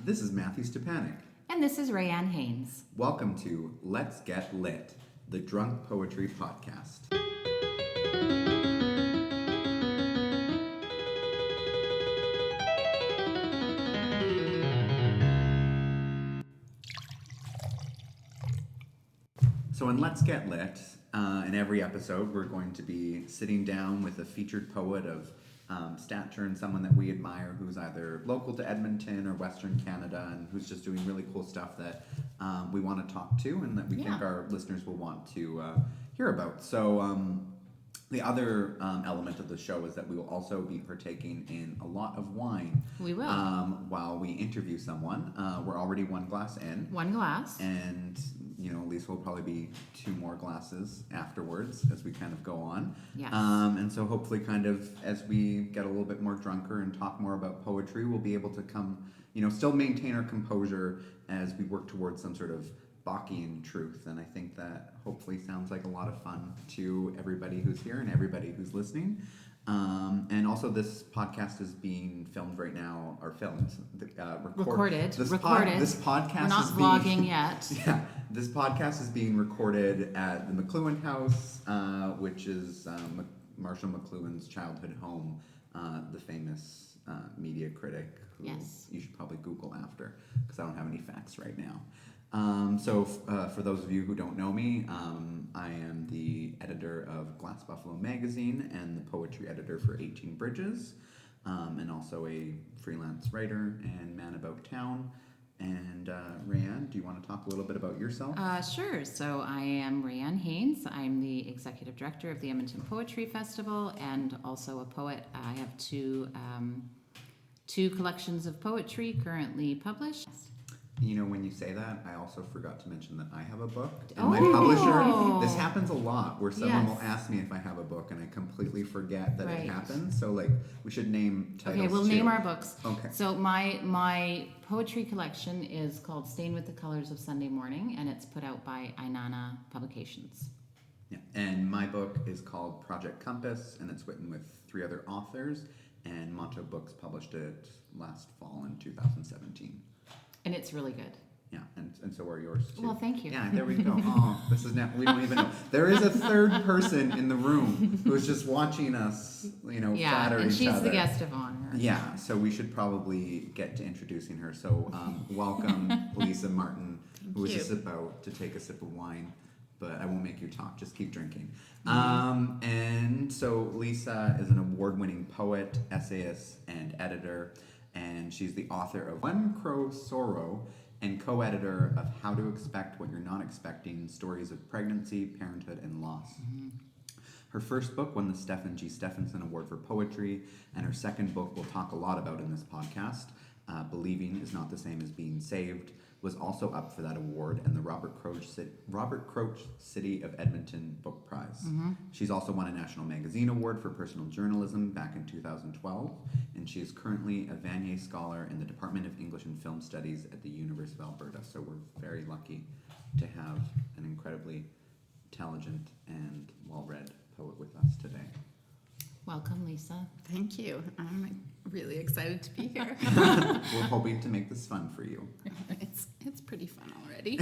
This is Matthew Stepanic. And this is Rayanne Haines. Welcome to Let's Get Lit, the Drunk Poetry Podcast. So in Let's Get Lit, in every episode, we're going to be sitting down with a featured poet of stature and someone that we admire who's either local to Edmonton or Western Canada and who's just doing really cool stuff that we want to talk to and that we think our listeners will want to hear about. So the other element of the show is that we will also be partaking in a lot of wine. We will. While we interview someone. We're already one glass in. One glass. And, you know, Lisa will probably be 2 more glasses afterwards as we kind of go on. Yes. And so hopefully kind of as we get a little bit more drunker and talk more about poetry, we'll be able to still maintain our composure as we work towards some sort of Bach-ian truth. And I think that hopefully sounds like a lot of fun to everybody who's here and everybody who's listening. And also this podcast is being filmed right now, or filmed, recorded. This podcast We're not vlogging yet. Yeah, this podcast is being recorded at the McLuhan House, which is Marshall McLuhan's childhood home, the famous media critic who you should probably Google after, because I don't have any facts right now. So for those of you who don't know me, I am the editor of Glass Buffalo magazine and the poetry editor for 18 Bridges, and also a freelance writer and man about town. And Rayanne, do you want to talk a little bit about yourself? Sure. So I am Rayanne Haines. I'm the executive director of the Edmonton Poetry Festival and also a poet. I have two collections of poetry currently published. You know, when you say that, I also forgot to mention that I have a book. And my publisher, this happens a lot, where someone will ask me if I have a book, and I completely forget that it happens. So, we should name titles. Okay, we'll name our books. Okay. So my poetry collection is called Stain with the Colors of Sunday Morning, and it's put out by Ainana Publications. Yeah, and my book is called Project Compass, and it's written with 3 other authors, and Motto Books published it last fall in 2017. And it's really good. Yeah, and so are yours too. Well, thank you. Yeah, there we go. Oh, this is now, we don't even know. There is a third person in the room who's just watching us, flatter each other. And she's the guest of honor. Yeah, so we should probably get to introducing her. So welcome, Lisa Martin, who was just about to take a sip of wine. But I won't make you talk, just keep drinking. And so Lisa is an award-winning poet, essayist, and editor. And she's the author of One Crow Sorrow and co-editor of How to Expect What You're Not Expecting, Stories of Pregnancy, Parenthood, and Loss. Mm-hmm. Her first book won the Stephen G. Stephenson Award for Poetry, and her second book we'll talk a lot about in this podcast, Believing is Not the Same as Being Saved, was also up for that award and the Robert Croach City of Edmonton Book Prize. Mm-hmm. She's also won a National Magazine Award for Personal Journalism back in 2012, and she is currently a Vanier Scholar in the Department of English and Film Studies at the University of Alberta. So we're very lucky to have an incredibly intelligent and well-read poet with us today. Welcome, Lisa. Thank you. I'm really excited to be here. We're hoping to make this fun for you. It's pretty fun already.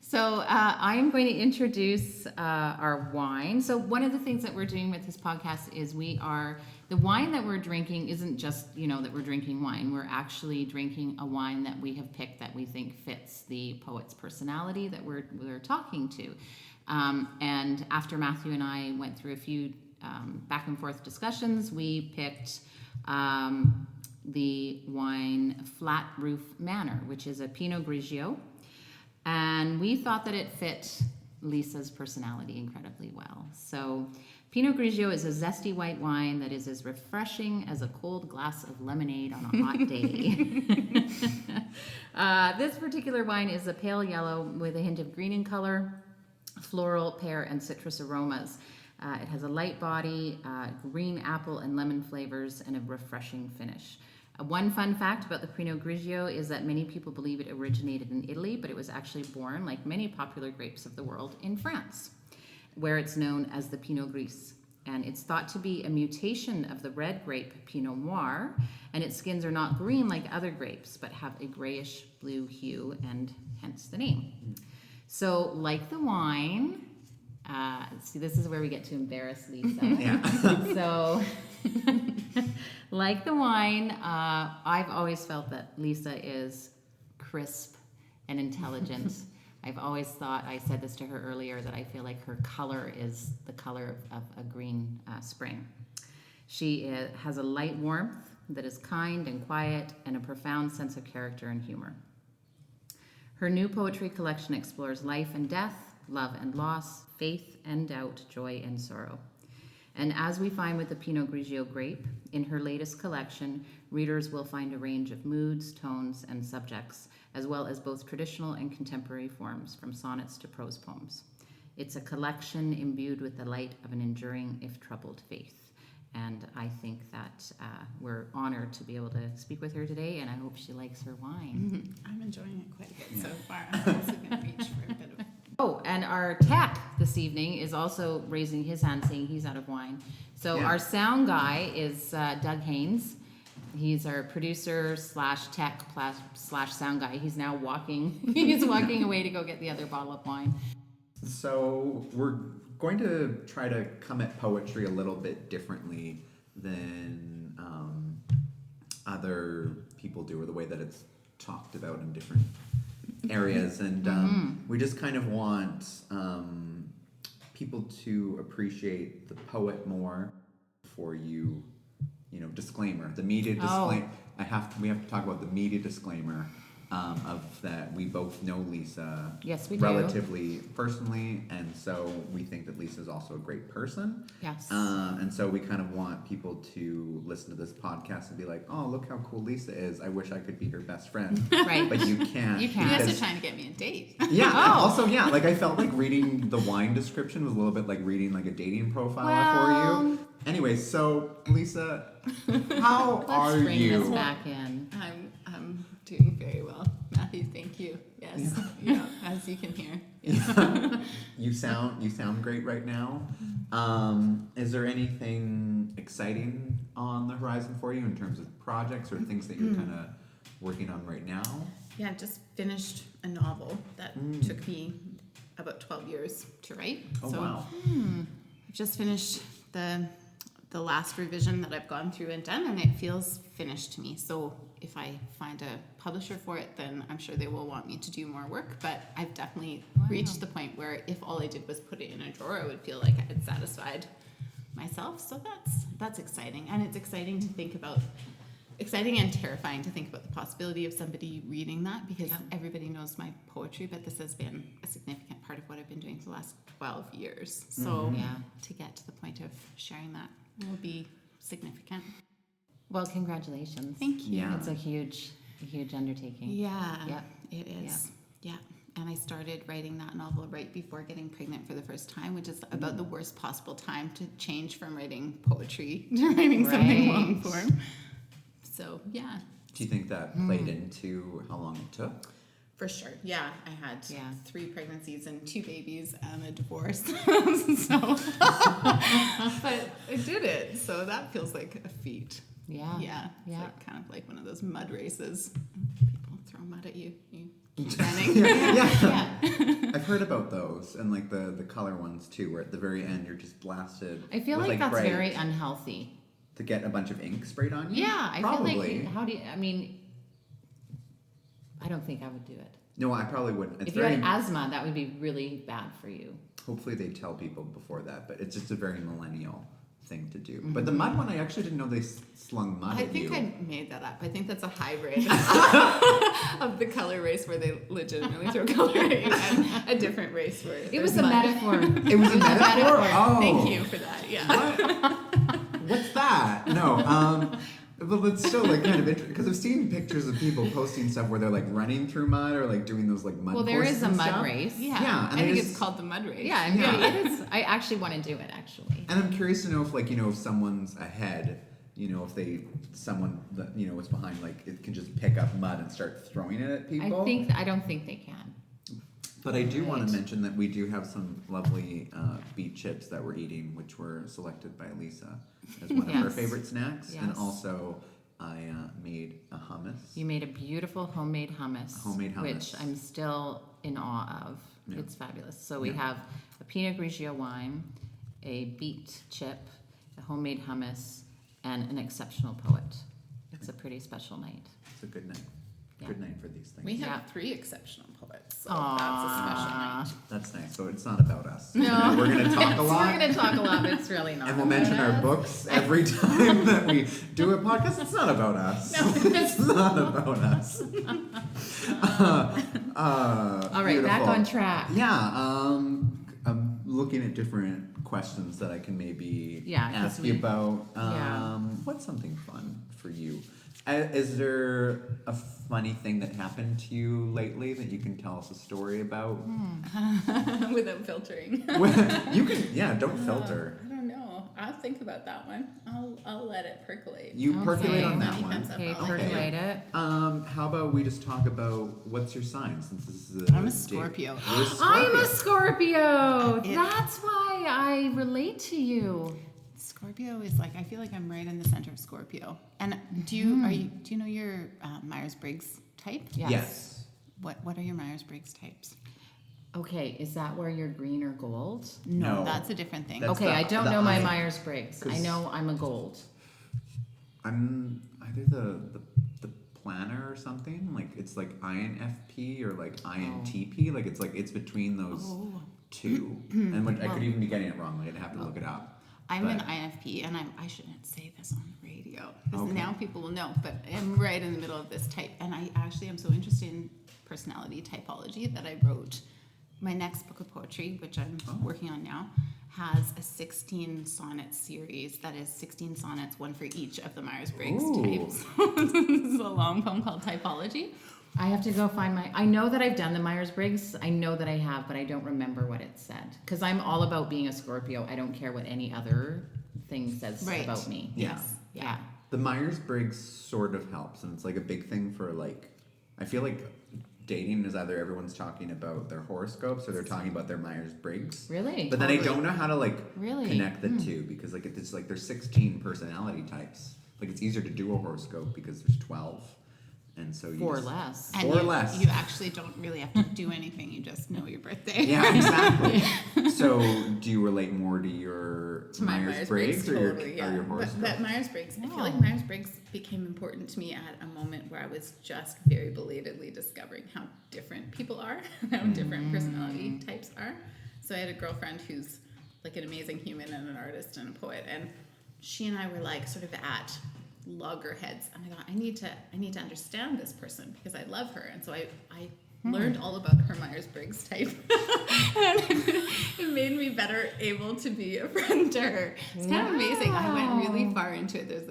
So I'm going to introduce our wine. So one of the things that we're doing with this podcast is the wine that we're drinking isn't just, that we're drinking wine. We're actually drinking a wine that we have picked that we think fits the poet's personality that we're talking to. And after Matthew and I went through a few back and forth discussions, we picked the wine Flat Roof Manor, which is a Pinot Grigio, and we thought that it fit Lisa's personality incredibly well. So Pinot Grigio is a zesty white wine that is as refreshing as a cold glass of lemonade on a hot day. This particular wine is a pale yellow with a hint of green in color, floral, pear, and citrus aromas. It has a light body, green apple and lemon flavors, and a refreshing finish. One fun fact about the Pinot Grigio is that many people believe it originated in Italy, but it was actually born, like many popular grapes of the world, in France, where it's known as the Pinot Gris. And it's thought to be a mutation of the red grape Pinot Noir, and its skins are not green like other grapes, but have a grayish blue hue, and hence the name. So, like the wine, see, this is where we get to embarrass Lisa. Yeah. So, like the wine, I've always felt that Lisa is crisp and intelligent. I've always thought, I said this to her earlier, that I feel like her color is the color of a green spring. She has a light warmth that is kind and quiet, and a profound sense of character and humor. Her new poetry collection explores life and death, love and loss, faith and doubt, joy and sorrow. And as we find with the Pinot Grigio grape, in her latest collection, readers will find a range of moods, tones, and subjects, as well as both traditional and contemporary forms, from sonnets to prose poems. It's a collection imbued with the light of an enduring, if troubled, faith. And I think that we're honored to be able to speak with her today, and I hope she likes her wine. I'm enjoying it quite a bit so far. I'm also going to reach for a bit of... Oh, and our tech this evening is also raising his hand, saying he's out of wine. So our sound guy is Doug Haines. He's our producer slash tech slash sound guy. He's now walking. He's walking away to go get the other bottle of wine. So we're going to try to come at poetry a little bit differently than other people do, or the way that it's talked about in different areas. And we just kind of want people to appreciate the poet more. For you, disclaimer, the media disclaimer. We have to talk about the media disclaimer of that we both know Lisa Yes, we do. relatively personally, and so we think that Lisa is also a great person. Yes. And so we kind of want people to listen to this podcast and be like, oh, look how cool Lisa is. I wish I could be her best friend. Right. But you can't. You can't. You guys because- are trying to get me a date. Yeah. Oh. Also, like I felt like reading the wine description was a little bit like reading like a dating profile for you. Anyway, so Lisa, how are Let's bring you? this back in. I'm doing very well, Matthew. Thank you. Yes. Yeah. As you can hear. You sound great right now. Is there anything exciting on the horizon for you in terms of projects or things that you're kind of working on right now? Yeah, I just finished a novel that took me about 12 years to write. Oh, so wow. I've just finished the last revision that I've gone through and done, and it feels finished to me. So if I find a publisher for it, then I'm sure they will want me to do more work. But I've definitely reached the point where if all I did was put it in a drawer, I would feel like I had satisfied myself. So that's exciting, and it's exciting to think about. Exciting and terrifying to think about the possibility of somebody reading that, because everybody knows my poetry, but this has been a significant part of what I've been doing for the last 12 years. So to get to the point of sharing that will be significant. Well, congratulations. Thank you. Yeah. It's a huge undertaking. Yeah, Yep. it is. Yeah. And I started writing that novel right before getting pregnant for the first time, which is about the worst possible time to change from writing poetry to writing something long form. So, yeah. Do you think that played into how long it took? For sure. Yeah. I had 3 pregnancies and 2 babies and a divorce. But I did it. So that feels like a feat. Yeah. Yeah. It's Yeah. like, kind of like one of those mud races. People throw mud at you. You keep running. Yeah. I've heard about those, and like the color ones too, where at the very end you're just blasted. I feel with, like that's bright- very unhealthy. to get a bunch of ink sprayed on you. Yeah, I Probably. feel like I don't think I would do it. No, I probably wouldn't. It's If you very. had asthma, that would be really bad for you. Hopefully they tell people before that, but it's just a very millennial thing to do. But the mud one, I actually didn't know they slung mud I at think you. I made that up. I think that's a hybrid of the color race where they legitimately throw color at you, and a different race where It was there's a mud. metaphor. It was a metaphor? Oh. Thank you for that. Yeah. What's that? No. But it's still like kind of interesting because I've seen pictures of people posting stuff where they're like running through mud or like doing those like mud. Well, there courses is a and mud stuff. race. Yeah. Yeah, I and think I it's just- called the mud race. Yeah, I'm Yeah. Really, it is. I actually want to do it. Actually. And I'm curious to know if like if someone's ahead, if someone that is behind, like it can just pick up mud and start throwing it at people. I don't think they can. But I do want Right. to mention that we do have some lovely beet chips that we're eating, which were selected by Lisa as one of her Yes. favorite snacks. And Yes. also, I made a hummus. You made a beautiful homemade hummus. Homemade hummus. Which I'm still in awe of. Yeah. It's fabulous. So we Yeah. have a Pinot Grigio wine, a beet chip, a homemade hummus, and an exceptional poet. It's a pretty special night. It's a good night. Yeah. Good night for these things. We have Yeah. 3 exceptional poets, so Aww. that's a special night. That's nice. So it's not about us. No. We're going to talk a lot. We're going to talk a lot, but it's really not. And we'll mention our books every time that we do a podcast. It's not about us. It's not about us. All right, back beautiful. on track. Yeah, I'm looking at different questions that I can maybe Yeah, 'cause ask you we- about. yeah. What's something fun for you? Is there a funny thing that happened to you lately that you can tell us a story about? Without filtering. You can, yeah, don't filter. I don't know. I'll think about that one. I'll let it percolate. You Okay. percolate on that Many one. times Okay, Okay. percolate it. How about we just talk about what's your sign, since this is a I'm a date. Scorpio. You're I'm a Scorpio. It- That's why I relate to you. Scorpio is like, I feel like I'm right in the center of Scorpio. And do you know your Myers-Briggs type? Yes. What are your Myers-Briggs types? Okay, is that where you're green or gold? No. That's a different thing. That's Okay, the- I don't the know my I- Myers-Briggs. I 'cause- know I'm a gold. I'm either the planner or something. Like it's like INFP or like INTP. Like it's between those Oh. two. And I could even be getting it wrong. Like I'd have to look it up. I'm But- an INFP, and I shouldn't say this on the radio because Okay. now people will know. But I'm right in the middle of this type, and I actually am so interested in personality typology that I wrote my next book of poetry, which I'm working on now, has a 16 sonnet series that is 16 sonnets, one for each of the Myers-Briggs Ooh. types. This is a long poem called Typology. I have to go find my. I know that I've done the Myers-Briggs. I know that I have, but I don't remember what it said. Because I'm all about being a Scorpio. I don't care what any other thing says Right. about me. Yeah. Yes. Yeah. The Myers-Briggs sort of helps, and it's like a big thing for like. I feel like dating is either everyone's talking about their horoscopes or they're talking about their Myers-Briggs. Really? But then I don't know how to like Really? connect the two because like it's like there's 16 personality types. Like it's easier to do a horoscope because there's 12, and so you Or just- less. And Or you, less. you actually don't really have to do anything. You just know your birthday. Yeah, exactly. So do you relate more to your To my Myers-Briggs or your totally, or your horoscope? But Myers-Briggs, I feel Oh. like Myers-Briggs became important to me at a moment where I was just very belatedly discovering how different people are, how different personality types are. So I had a girlfriend who's like an amazing human and an artist and a poet, and she and I were like sort of at loggerheads, and I thought I need to understand this person because I love her, and so I learned all about her Myers-Briggs type, and it made me better able to be a friend to her. It's kind of amazing. I went really far into it. There's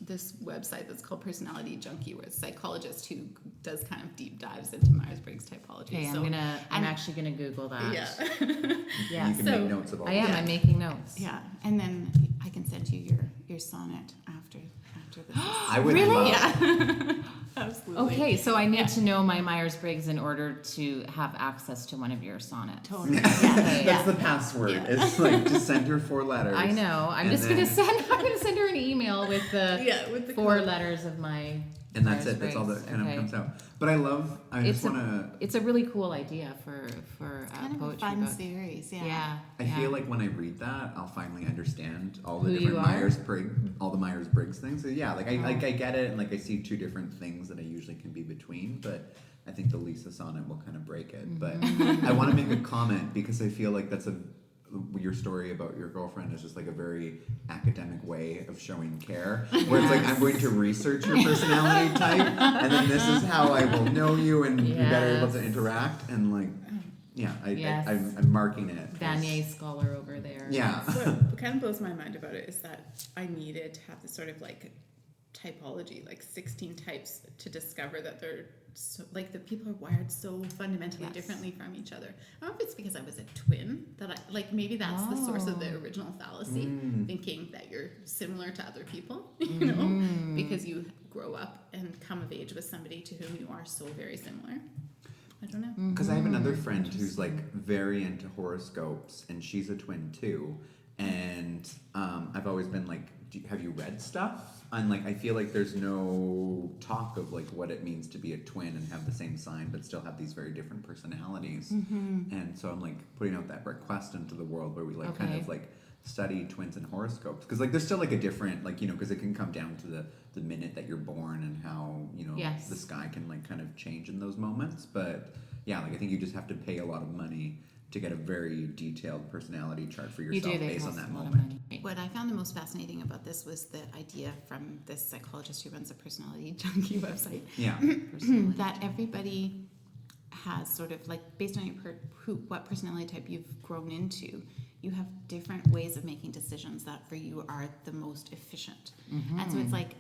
this website that's called Personality Junkie, where it's a psychologist who does kind of deep dives into Myers-Briggs typology. Okay, So, I'm actually gonna Google that. yeah. Yeah. You can So- make notes of all I am. that. I'm making notes. Yeah, and then I can send you your sonnet after this. I would Really? love. Yeah, absolutely. Okay, so I need to know my Myers-Briggs in order to have access to one of your sonnets. Totally. That's the password. Yeah. It's like to send her 4 letters. I know. I'm and just gonna then- send her an email with the Yeah, with the 4 code. letters of my. And that's it. That's all that kind Myers-Briggs. of comes out. But I love. I just want to. It's a really cool idea for Kind of poetry a fun book. series. Yeah. I feel like when I read that, I'll finally understand all the Who different you are? Myers-Briggs things. So yeah, like I get it, and like I see 2 different things that I usually can be between. But I think the Lisa sonnet will kind of break it. But I want to make a comment because I feel like that's your story about your girlfriend is just like a very academic way of showing care, where it's like I'm going to research your personality type, and then this is how I will know you and be better able to Yes. interact. And like, yeah, Yes. I'm marking it. as- Vanier scholar over there. Yeah. What kind of blows my mind about it is that I needed to have this sort of like typology, like 16 types, to discover that they're so, like the people are wired so fundamentally Yes. differently from each other. I don't know if it's because I was a twin that I like maybe that's the source of the original fallacy, thinking that you're similar to other people, you know, because you grow up and come of age with somebody to whom you are so very similar. I don't know. Because I have another friend who's like very into horoscopes, and she's a twin too. And I've always been like, have you read stuff? And like, I feel like there's no talk of like what it means to be a twin and have the same sign, but still have these very different personalities. And so I'm like putting out that request into the world where we like kind of like study twins and horoscopes, because like there's still like a different, like, you know, because it can come down to the minute that you're born and how, you know, the sky can like kind of change in those moments. But yeah, like I think you just have to pay a lot of money to get a very detailed personality chart for yourself based on that moment. What I found the most fascinating about this was the idea from this psychologist who runs a personality junkie website. Yeah. That everybody has sort of like, based on what personality type you've grown into, you have different ways of making decisions that for you are the most efficient. And so it's like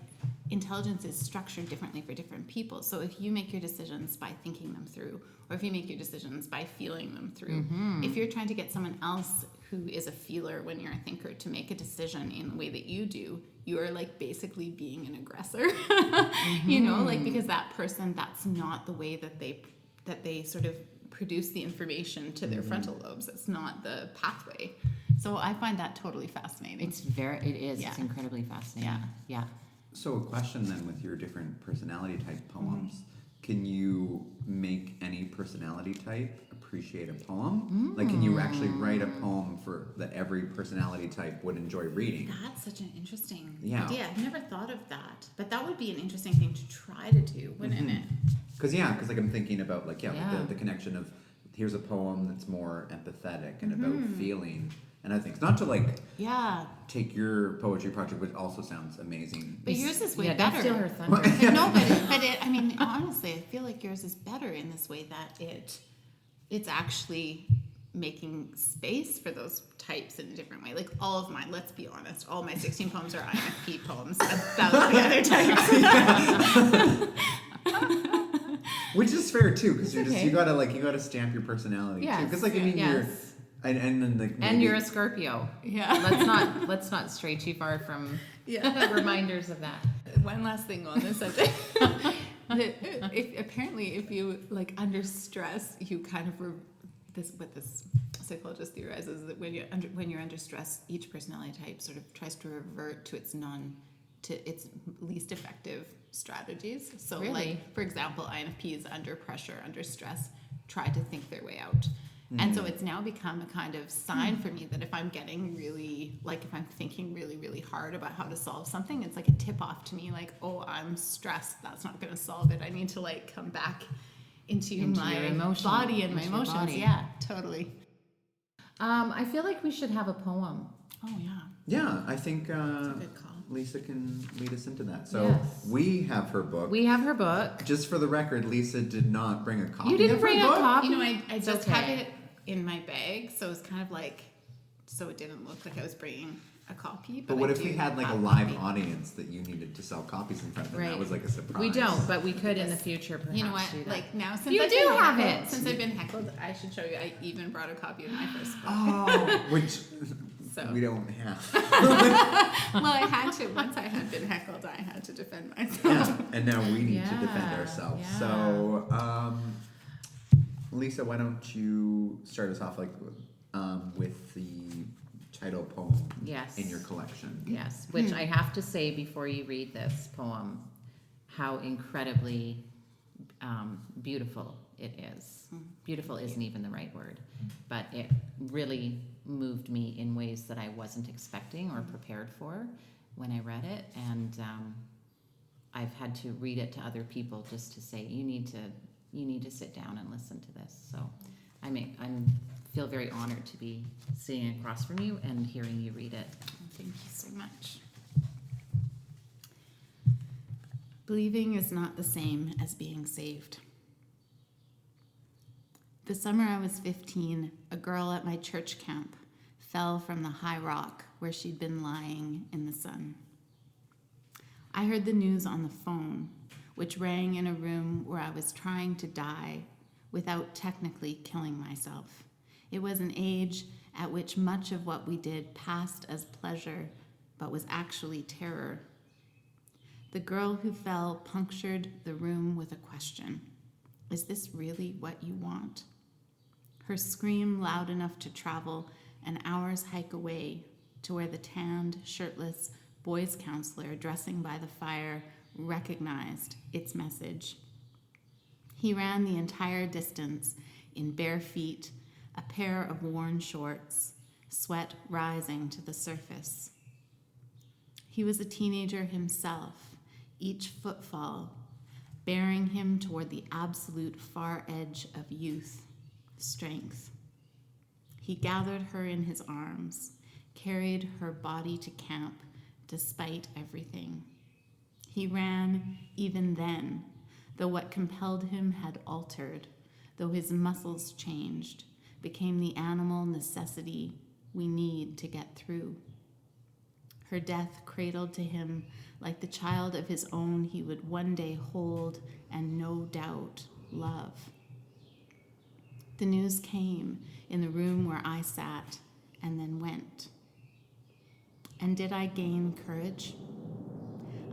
intelligence is structured differently for different people. So if you make your decisions by thinking them through, or if you make your decisions by feeling them through, if you're trying to get someone else who is a feeler when you're a thinker to make a decision in the way that you do, you are like basically being an aggressor. You know, like, because that person, that's not the way that they sort of produce the information to their frontal lobes. It's not the pathway. So I find that totally fascinating. It is. It's incredibly fascinating. Yeah. So a question then, with your different personality type poems, can you make any personality type appreciate a poem? Like, can you actually write a poem that every personality type would enjoy reading? That's such an interesting idea. I've never thought of that, but that would be an interesting thing to try to do, wouldn't it? Because like I'm thinking about like the connection of, here's a poem that's more empathetic and about feeling and other things. Not to like take your poetry project, which also sounds amazing. But yours is way better. Don't steal her thunder. No, but I mean, honestly, I feel like yours is better in this way that it's actually making space for those types in a different way. Like all of mine, let's be honest, all my 16 poems are INFP poems about the other types. Which is fair too, because you gotta stamp your personality too. Because like I mean you're and then like maybe, and you're a Scorpio. Yeah. Let's not stray too far from reminders of that. One last thing on this subject. Apparently if you like under stress, you kind of what this psychologist theorizes, that when you're under stress, each personality type sort of tries to revert to its least effective strategies. So like, for example, INFPs under pressure, under stress, try to think their way out. And so it's now become a kind of sign for me that if I'm getting really, like if I'm thinking really, really hard about how to solve something, it's like a tip off to me, like, oh, I'm stressed. That's not going to solve it. I need to like come back into my body and my emotions. Yeah, totally. I feel like we should have a poem. Oh, yeah. Yeah, I think That's a good call. Lisa can lead us into that. So we have her book. Just for the record, Lisa did not bring a copy. You didn't bring a copy? You know, I just have it in my bag, so it's kind of like, so it didn't look like I was bringing a copy. But what if we had like a live audience that you needed to sell copies in front of them? That was like a surprise. We don't, but we could in the future perhaps. You know what? Do that. Like now, since you I've do been have heckled, it. Since I've been heckled, I should show you. I even brought a copy of my first book. Oh, which so. We don't have. Well, I had to. Once I had been heckled, I had to defend myself. Yeah, and now we need to defend ourselves. Yeah. So, Lisa, why don't you start us off with the title poem in your collection? Yes, which I have to say before you read this poem, how incredibly beautiful it is. Beautiful isn't even the right word, but it really moved me in ways that I wasn't expecting or prepared for when I read it, and I've had to read it to other people just to say, you need to sit down and listen to this. So I feel very honored to be sitting across from you and hearing you read it. Thank you so much. Believing is not the same as being saved. The summer I was 15, a girl at my church camp fell from the high rock where she'd been lying in the sun. I heard the news on the phone, which rang in a room where I was trying to die without technically killing myself. It was an age at which much of what we did passed as pleasure, but was actually terror. The girl who fell punctured the room with a question. Is this really what you want? Her scream loud enough to travel an hour's hike away to where the tanned, shirtless boys' counselor dressing by the fire recognized its message. He ran the entire distance in bare feet, a pair of worn shorts, sweat rising to the surface. He was a teenager himself, each footfall bearing him toward the absolute far edge of youth, strength. He gathered her in his arms, carried her body to camp despite everything. He ran even then, though what compelled him had altered, though his muscles changed, became the animal necessity we need to get through. Her death cradled to him like the child of his own he would one day hold and no doubt love. The news came in the room where I sat and then went. And did I gain courage?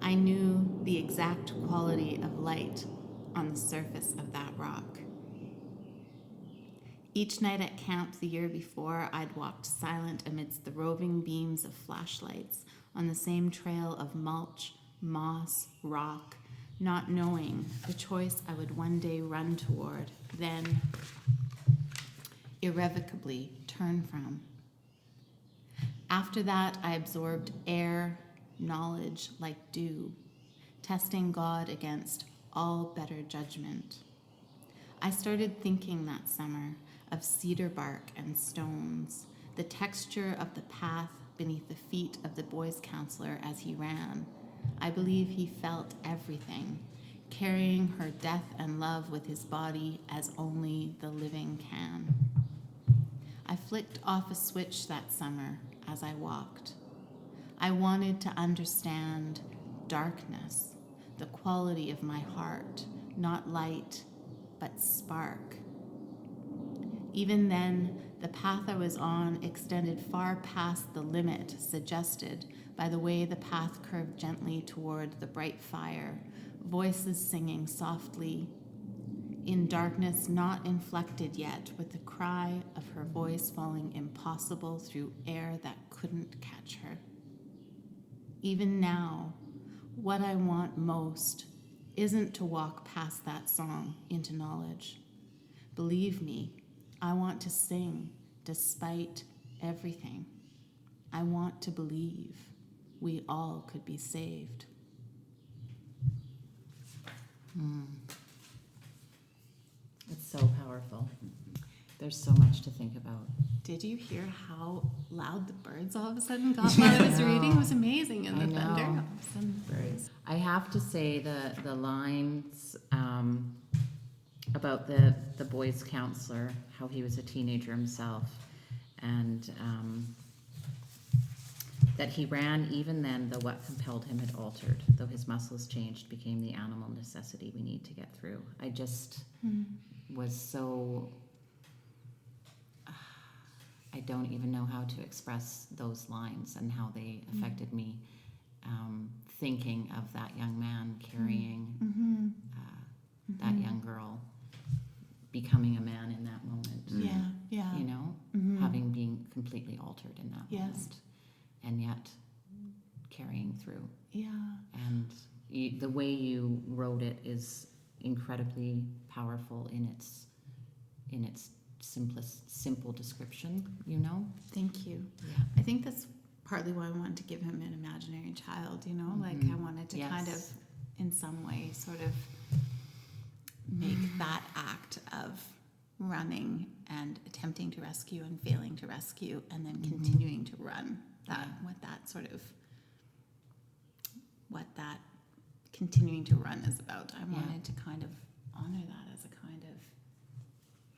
I knew the exact quality of light on the surface of that rock. Each night at camp the year before, I'd walked silent amidst the roving beams of flashlights on the same trail of mulch, moss, rock, not knowing the choice I would one day run toward, then irrevocably turn from. After that, I absorbed air, knowledge like dew, testing God against all better judgment. I started thinking that summer of cedar bark and stones, the texture of the path beneath the feet of the boys' counselor as he ran. I believe he felt everything, carrying her death and love with his body as only the living can. I flicked off a switch that summer as I walked. I wanted to understand darkness, the quality of my heart, not light, but spark. Even then, the path I was on extended far past the limit suggested by the way the path curved gently toward the bright fire, voices singing softly, in darkness not inflected yet, with the cry of her voice falling impossible through air that couldn't catch her. Even now, what I want most isn't to walk past that song into knowledge. Believe me, I want to sing despite everything. I want to believe we all could be saved. It's so powerful. There's so much to think about. Did you hear how loud the birds all of a sudden got while I was reading? It was amazing. And the thunder. All of a sudden, birds. I have to say the lines about the boys' counselor, how he was a teenager himself, and that he ran even then, though what compelled him had altered, though his muscles changed, became the animal necessity we need to get through. I just was so... I don't even know how to express those lines and how they affected me, thinking of that young man carrying that young girl, becoming a man in that moment. Yeah. You know, having been completely altered in that moment, and yet carrying through. Yeah. And the way you wrote it is incredibly powerful in its simple description, you know? Thank you. Yeah. I think that's partly why I wanted to give him an imaginary child, you know? Like I wanted to kind of, in some way, sort of make that act of running and attempting to rescue and failing to rescue and then continuing to run, what that continuing to run is about. I wanted to kind of honor that as a kind of,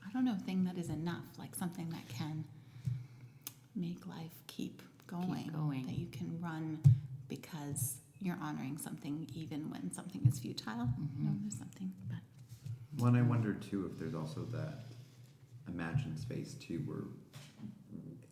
I don't know, thing that is enough, like something that can make life keep going. That you can run because you're honoring something even when something is futile. You know, there's something, but... Well, and I wonder too if there's also that imagined space too, where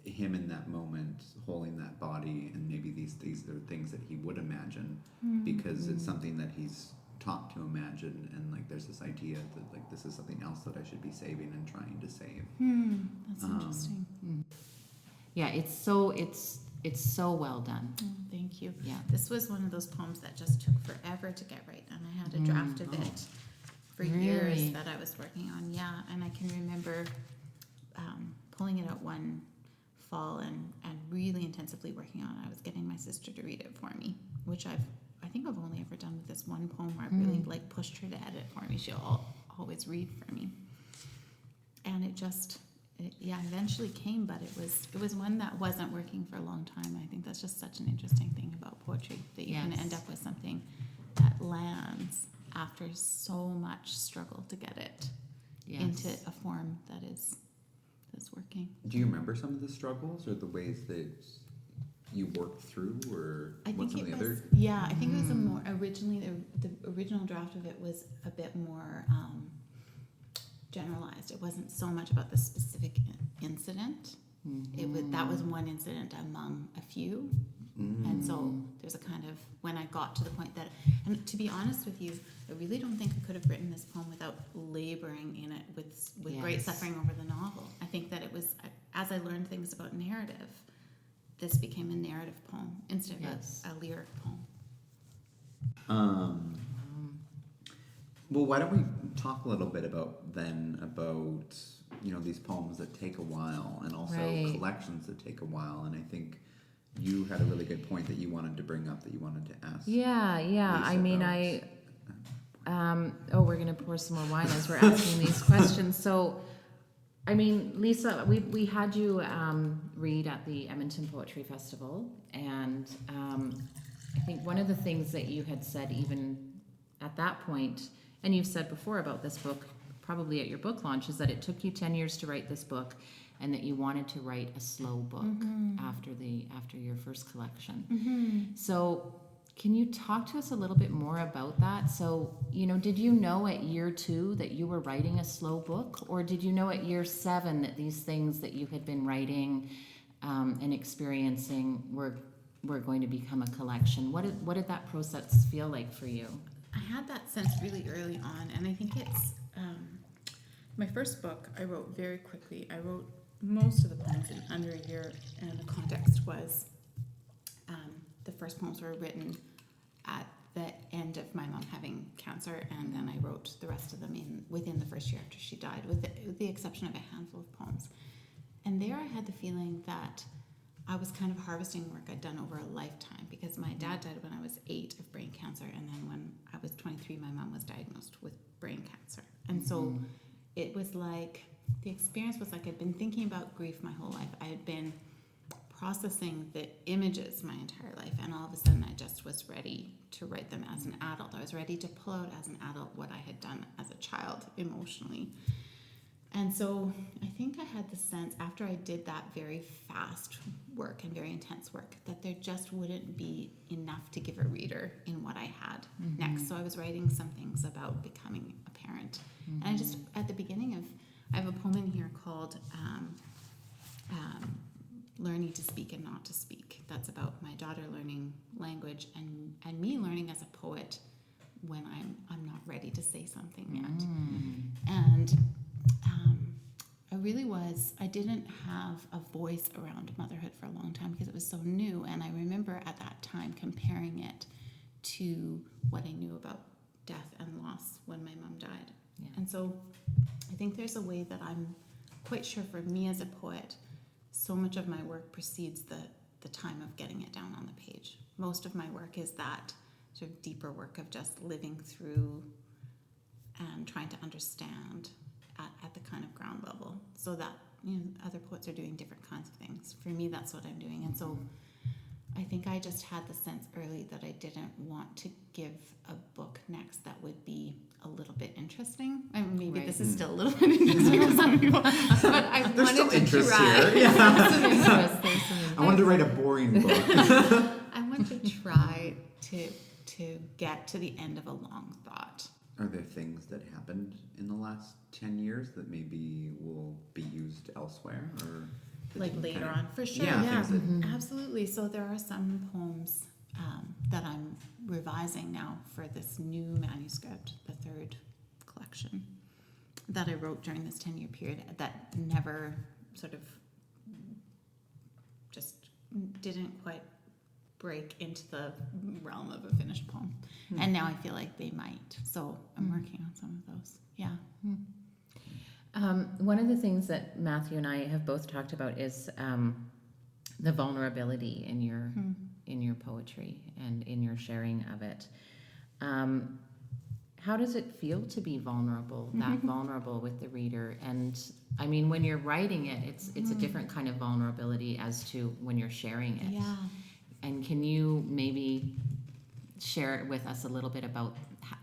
him in that moment holding that body, and maybe these are things that he would imagine because it's something that he's taught to imagine, and like there's this idea that like this is something else that I should be saving and trying to save. That's interesting. Yeah, it's so well done. Thank you. Yeah. This was one of those poems that just took forever to get right, and I had a draft of it for years Really? that I was working on. Yeah, and I can remember pulling it out one fall and really intensively working on it. I was getting my sister to read it for me, which I think I've only ever done with this one poem where I really like pushed her to edit for me. She'll always read for me, and it eventually came, but it was one that wasn't working for a long time. I think that's just such an interesting thing about poetry, that you can end up with something that lands after so much struggle to get it into a form that's working. Do you remember some of the struggles or the ways that you worked through, or I what think some it of the was, other? yeah, I think it was a more, originally, the original draft of it was a bit more generalized. It wasn't so much about the specific incident. That was one incident among a few. And so there's a kind of, when I got to the point that, and to be honest with you, I really don't think I could have written this poem without laboring in it with great suffering over the novel. I think that it was, as I learned things about narrative, this became a narrative poem instead of a lyric poem. Well, why don't we talk a little bit about these poems that take a while, and also collections that take a while. And I think you had a really good point that you wanted to bring up, that you wanted to ask. Yeah. Lisa I mean, about. we're gonna pour some more wine as we're asking these questions. So, I mean, Lisa, we had you read at the Edmonton Poetry Festival, and I think one of the things that you had said even at that point, and you've said before about this book, probably at your book launch, is that it took you 10 years to write this book, and that you wanted to write a slow book after your first collection. So can you talk to us a little bit more about that? So, did you know at year 2 that you were writing a slow book, or did you know at year 7 that these things that you had been writing and experiencing were going to become a collection? What did that process feel like for you? I had that sense really early on, and I think it's my first book I wrote very quickly. I wrote most of the poems in under a year, and the context was the first poems were written at the end of my mom having cancer, and then I wrote the rest of them within the first year after she died, with the exception of a handful of poems. And there I had the feeling that I was kind of harvesting work I'd done over a lifetime, because my dad died when I was 8 of brain cancer, and then when I was 23, my mom was diagnosed with brain cancer. And so it was like, the experience was like I'd been thinking about grief my whole life. I had been processing the images my entire life, and all of a sudden I just was ready to write them as an adult. I was ready to pull out as an adult what I had done as a child emotionally. And so I think I had the sense, after I did that very fast work and very intense work, that there just wouldn't be enough to give a reader in what I had next. So I was writing some things about becoming a parent. And I just, at the beginning of, I have a poem in here called Learning to Speak and Not to Speak. That's about my daughter learning language and me learning as a poet when I'm not ready to say something yet. And I didn't have a voice around motherhood for a long time because it was so new, and I remember at that time comparing it to what I knew about death and loss when my mom died. And so I think there's a way that I'm quite sure, for me as a poet, so much of my work precedes the time of getting it down on the page. Most of my work is that sort of deeper work of just living through and trying to understand at the kind of ground level, so that other poets are doing different kinds of things. For me, that's what I'm doing. And so I think I just had the sense early that I didn't want to give a book next that would be a little bit interesting. I mean, maybe this is still a little bit interesting to some people, but I There's wanted still to interest try. here. Yeah. There's some interest. I wanted to write a boring book. I want to try to get to the end of a long thought. Are there things that happened in the last 10 years that maybe will be used elsewhere, or Like later on, for sure. Yeah, things that, Absolutely. So there are some poems that I'm revising now for this new manuscript, the third collection that I wrote during this 10-year period that never sort of just didn't quite break into the realm of a finished poem. And now I feel like they might. So I'm working on some of those. Yeah. One of the things that Matthew and I have both talked about is the vulnerability in your poetry and in your sharing of it. How does it feel to be vulnerable, that vulnerable with the reader? And I mean, when you're writing it, it's a different kind of vulnerability as to when you're sharing it. Yeah. And can you maybe share with us a little bit about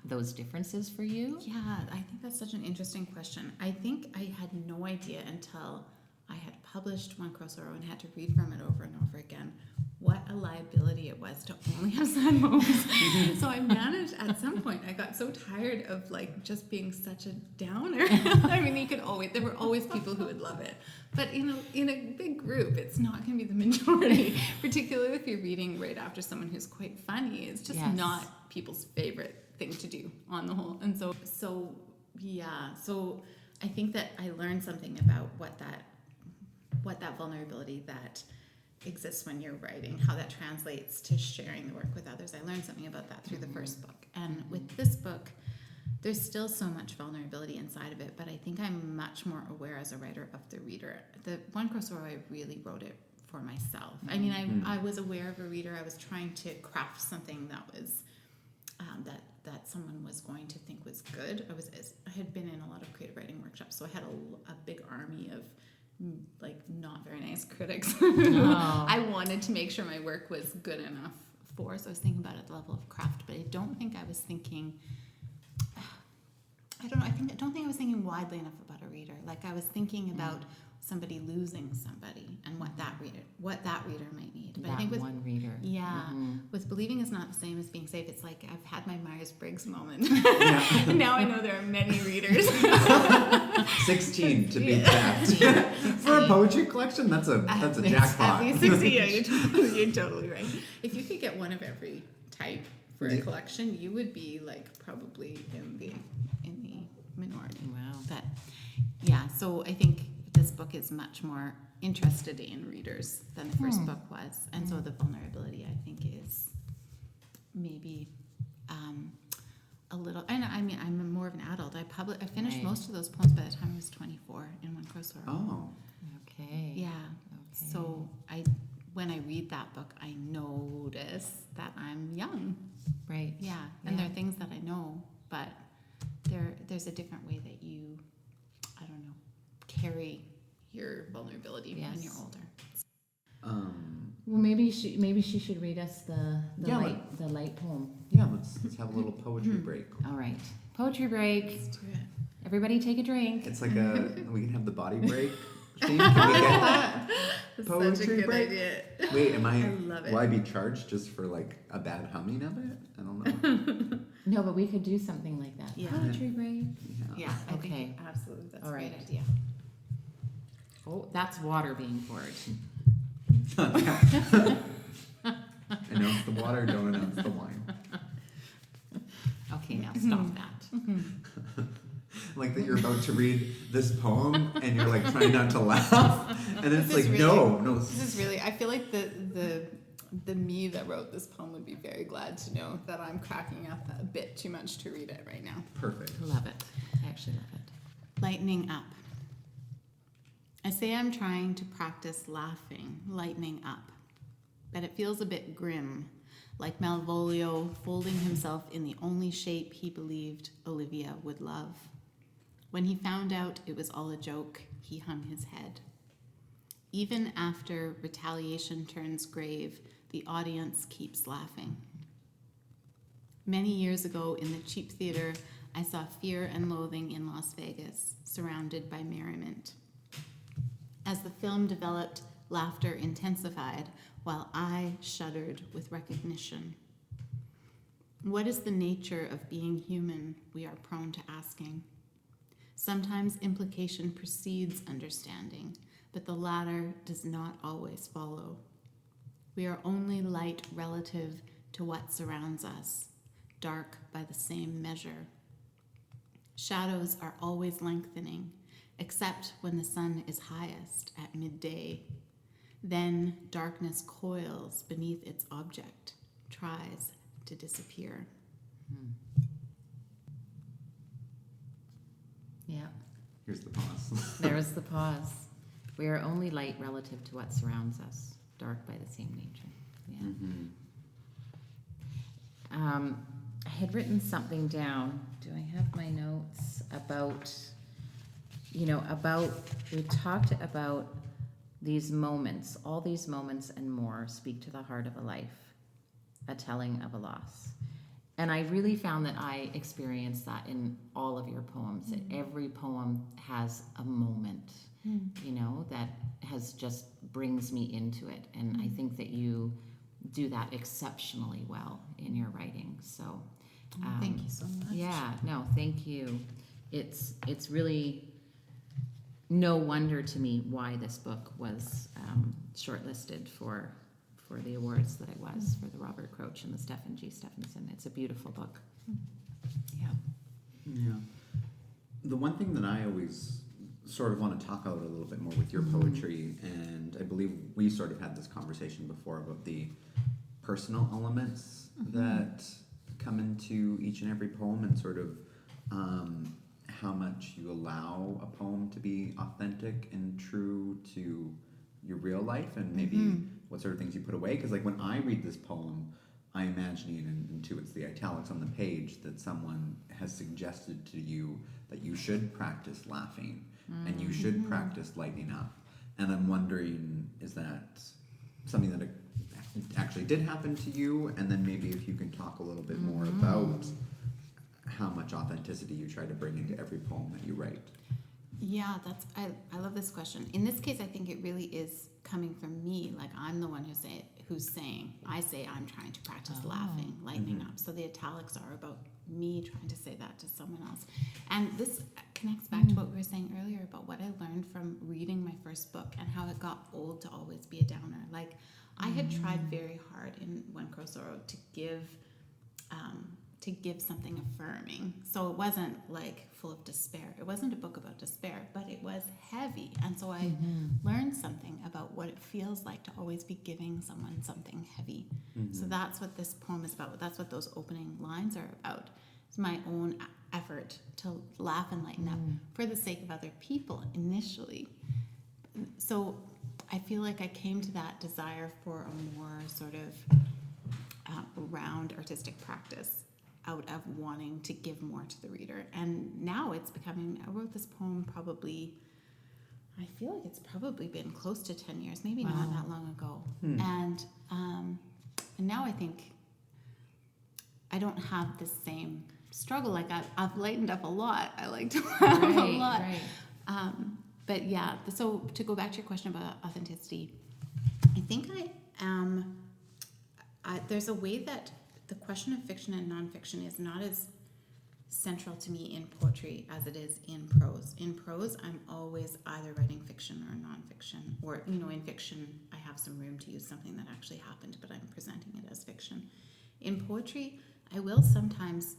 those differences for you? Yeah, I think that's such an interesting question. I think I had no idea until I had published One Crow Sorrow and had to read from it over and over again what a liability it was to only have sad moments. So I managed, at some point, I got so tired of like just being such a downer. I mean, there were always people who would love it. But in a big group, it's not going to be the majority, particularly if you're reading right after someone who's quite funny. It's just not people's favorite thing to do on the whole. And so I think that I learned something about what that vulnerability that exists when you're writing, how that translates to sharing the work with others. I learned something about that through the first book. And with this book, there's still so much vulnerability inside of it, but I think I'm much more aware as a writer of the reader. The One Crow Sorrow, I really wrote it for myself. I mean, I was aware of a reader. I was trying to craft something that was that someone was going to think was good. I had been in a lot of creative writing workshops, so I had a big army of like not very nice critics. I wanted to make sure my work was good enough for, so I was thinking about it at the level of craft, but I don't think I was thinking I don't think I was thinking widely enough about a reader. Like I was thinking about somebody losing somebody and what that reader might need. But I think with one reader, with believing is not the same as being safe. It's like I've had my Myers-Briggs moment. And now I know there are many readers. 16 to be exact. For a poetry collection, that's a jackpot. At least 60. Yeah, you're totally right. If you could get one of every type for a collection, you would be like probably in the minority. Wow. But yeah, so I think this book is much more interested in readers than the first book was, and so the vulnerability I think is maybe a little. And I mean, I'm more of an adult. I finished most of those poems by the time I was 24 in One Crow Sorrow. Oh, okay. Yeah. Okay. So when I read that book, I notice that I'm young. Right. Yeah. And there are things that I know, but there's a different way that you, I don't know, carry your vulnerability when you're older. Well, maybe she should read us the light poem. Yeah, let's have a little poetry break. All right, poetry break. Let's do it. Everybody take a drink. It's like we can have the body break theme. Can we get that? That's Poetry such a good break? idea. Wait, I love it. will I be charged just for like a bad humming of it? I don't know. No, but we could do something like that. Yeah. Poetry break. Yeah. I Okay. think absolutely. That's All a right. great idea. Oh, that's water being poured. Announce the water, don't announce the wine. Okay, now stop that. Like that you're about to read this poem and you're like trying not to laugh, and it's like no. This is really. I feel like the me that wrote this poem would be very glad to know that I'm cracking up a bit too much to read it right now. Perfect. Love it. I actually love it. Lightening up. I say I'm trying to practice laughing, lightening up, but it feels a bit grim, like Malvolio folding himself in the only shape he believed Olivia would love. When he found out it was all a joke, he hung his head. Even after retaliation turns grave, the audience keeps laughing. Many years ago in the cheap theater, I saw Fear and Loathing in Las Vegas, surrounded by merriment. As the film developed, laughter intensified, while I shuddered with recognition. What is the nature of being human, we are prone to asking. Sometimes implication precedes understanding, but the latter does not always follow. We are only light relative to what surrounds us, dark by the same measure. Shadows are always lengthening, except when the sun is highest at midday. Then darkness coils beneath its object, tries to disappear. Yeah. Here's the pause. There's the pause. We are only light relative to what surrounds us, dark by the same nature. Yeah. I had written something down. Do I have my notes about, we talked about these moments, all these moments and more speak to the heart of a life, a telling of a loss. And I really found that I experienced that in all of your poems. That every poem has a moment, that has just brings me into it. And I think that you do that exceptionally well in your writing. So Thank you so much. yeah, no, thank you. It's really no wonder to me why this book was shortlisted for the awards that it was, for the Robert Croach and the Stephen G. Stephenson. It's a beautiful book. Yeah. Yeah. The one thing that I always sort of want to talk about a little bit more with your poetry, and I believe we sort of had this conversation before about the personal elements that come into each and every poem, and sort of how much you allow a poem to be authentic and true to your real life, and maybe what sort of things you put away. Because like when I read this poem, I imagine, and too, it's the italics on the page, that someone has suggested to you that you should practice laughing and you should practice lightening up. And I'm wondering, is that something that actually did happen to you? And then maybe if you can talk a little bit more about how much authenticity you try to bring into every poem that you write. Yeah, I love this question. In this case, I think it really is coming from me. Like, I'm the one who's saying, I say I'm trying to practice laughing, lightening up. So the italics are about me trying to say that to someone else. And this connects back to what we were saying earlier about what I learned from reading my first book and how it got old to always be a downer. Like, I had tried very hard in One Crow Sorrow to give something affirming. So it wasn't like full of despair. It wasn't a book about despair, but it was heavy. And so I learned something about what it feels like to always be giving someone something heavy. So that's what this poem is about. That's what those opening lines are about. It's my own effort to laugh and lighten up for the sake of other people initially. So I feel like I came to that desire for a more sort of round artistic practice out of wanting to give more to the reader. And now it's becoming, I wrote this poem probably, I feel like it's probably been close to 10 years, maybe not that long ago. And now I think I don't have the same struggle. Like I've lightened up a lot. I like to laugh a lot. Right. But yeah, so to go back to your question about authenticity, I think I am, there's a way that the question of fiction and nonfiction is not as central to me in poetry as it is in prose. In prose, I'm always either writing fiction or nonfiction, or, in fiction, I have some room to use something that actually happened, but I'm presenting it as fiction. In poetry, I will sometimes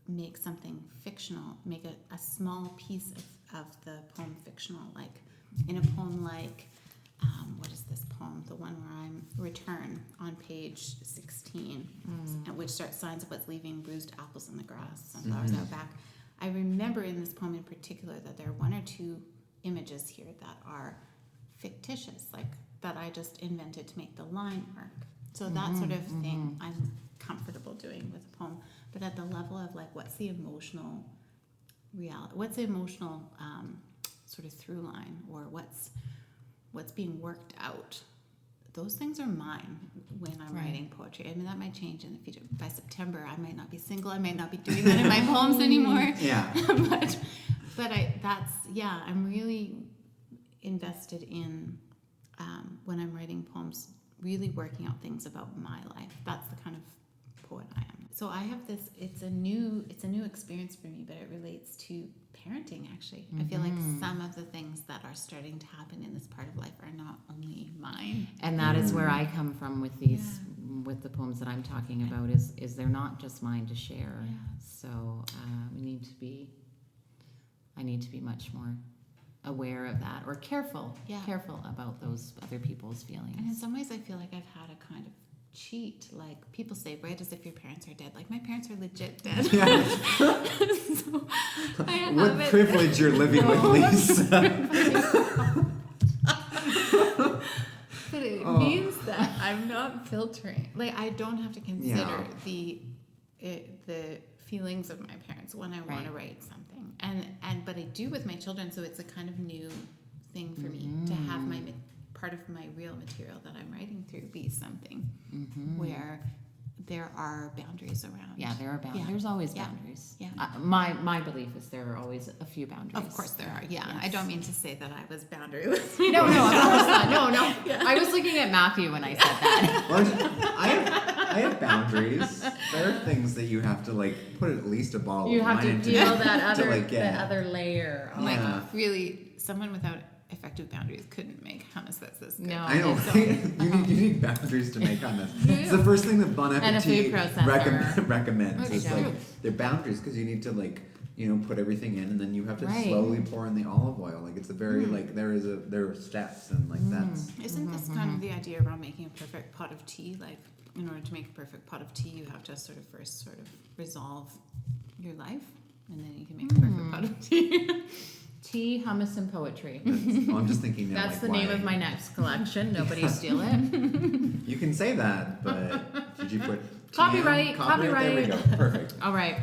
make something fictional, make a small piece of the poem fictional, like in a poem like, what is this poem? The one where I'm Return on page 16, which starts signs of what's leaving bruised apples in the grass, sunflowers out back. I remember in this poem in particular that there are one or two images here that are fictitious, like that I just invented to make the line work. So that sort of thing I'm comfortable doing with a poem. But at the level of like, what's the emotional reality? What's the emotional sort of through line, or what's being worked out? Those things are mine when I'm writing poetry. I mean, that might change in the future. By September, I might not be single. I might not be doing that in my poems anymore. Yeah. but I'm really invested in when I'm writing poems, really working out things about my life. That's the kind of poet I am. So I have this. It's a new experience for me, but it relates to parenting. Actually, I feel like some of the things that are starting to happen in this part of life are not only mine. And that is where I come from with these, with the poems that I'm talking about. Is they're not just mine to share. Yeah. So I need to be much more aware of that, or careful about those other people's feelings. And in some ways, I feel like I've had a kind of cheat. Like people say, write as if your parents are dead. Like my parents are legit dead. Yeah. So I What haven't- privilege you're living with, Lisa. But it means that I'm not filtering. Like I don't have to consider the feelings of my parents when I want to write something. And but I do with my children, so it's a kind of new thing for me to have my part of my real material that I'm writing through be something where there are boundaries around. Yeah, there are boundaries. There's always boundaries. Yeah. My belief is there are always a few boundaries. Of course there are. Yeah. Yes. I don't mean to say that I was boundaryless. No, of course not. No. Yeah. I was looking at Matthew when I said that. Well, I have boundaries. There are things that you have to like put at least a bottle You of have wine to into deal that to, other like, get. the other layer. Yeah. Like really, someone without effective boundaries couldn't make hummus that's this good. No. I know, So- right? you need boundaries to make hummus. It's the first thing that Bon And a food Appetit processor. recommends. That's Is true. like their boundaries because you need to like put everything in and then you have to Right. slowly pour in the olive oil. Like it's a very like there are steps and like that's Isn't this kind of the idea around making a perfect pot of tea? Like, in order to make a perfect pot of tea, you have to sort of first resolve your life, and then you can make a perfect pot of tea. Tea, hummus, and poetry. I'm just thinking now, That's like, the name why- of my next collection. Nobody steal it. You can say that, but did you put Copyright, There we go. Perfect. All right.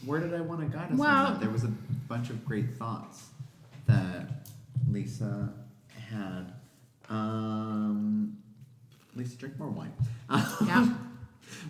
Where did I want to guide us Well- on that? There was a bunch of great thoughts that Lisa had. Lisa, drink more wine. Yeah.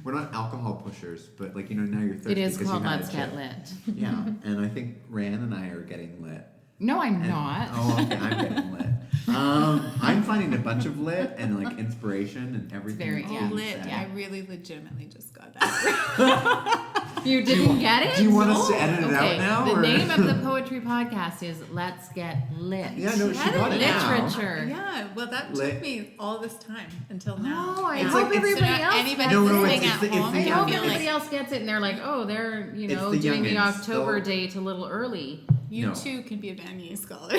We're not alcohol pushers, but like now you're thirsty. It is because called you had Let's a Get chip. Lit. Yeah, and I think Rayanne and I are getting lit. No, I'm And- not. Oh, okay, I'm getting lit. I'm finding a bunch of lit and like inspiration and everything. very- that's yeah. being Lit. said. I really legitimately just got that. You didn't get it? Do you want us to edit it Okay, out now? the or? name of the poetry podcast is Let's Get Lit. Yeah, no, she got it now. Literature. Yeah, well, that Lit. took me all this time until now. Oh, I It's hope like- it's everybody so else. anybody No, no, listening it's at the- home, I it's hope feel everybody like else gets it, and they're like, "Oh, they're It's the doing the youngins. October They'll- date a little early." you No. too can be a Vanier scholar.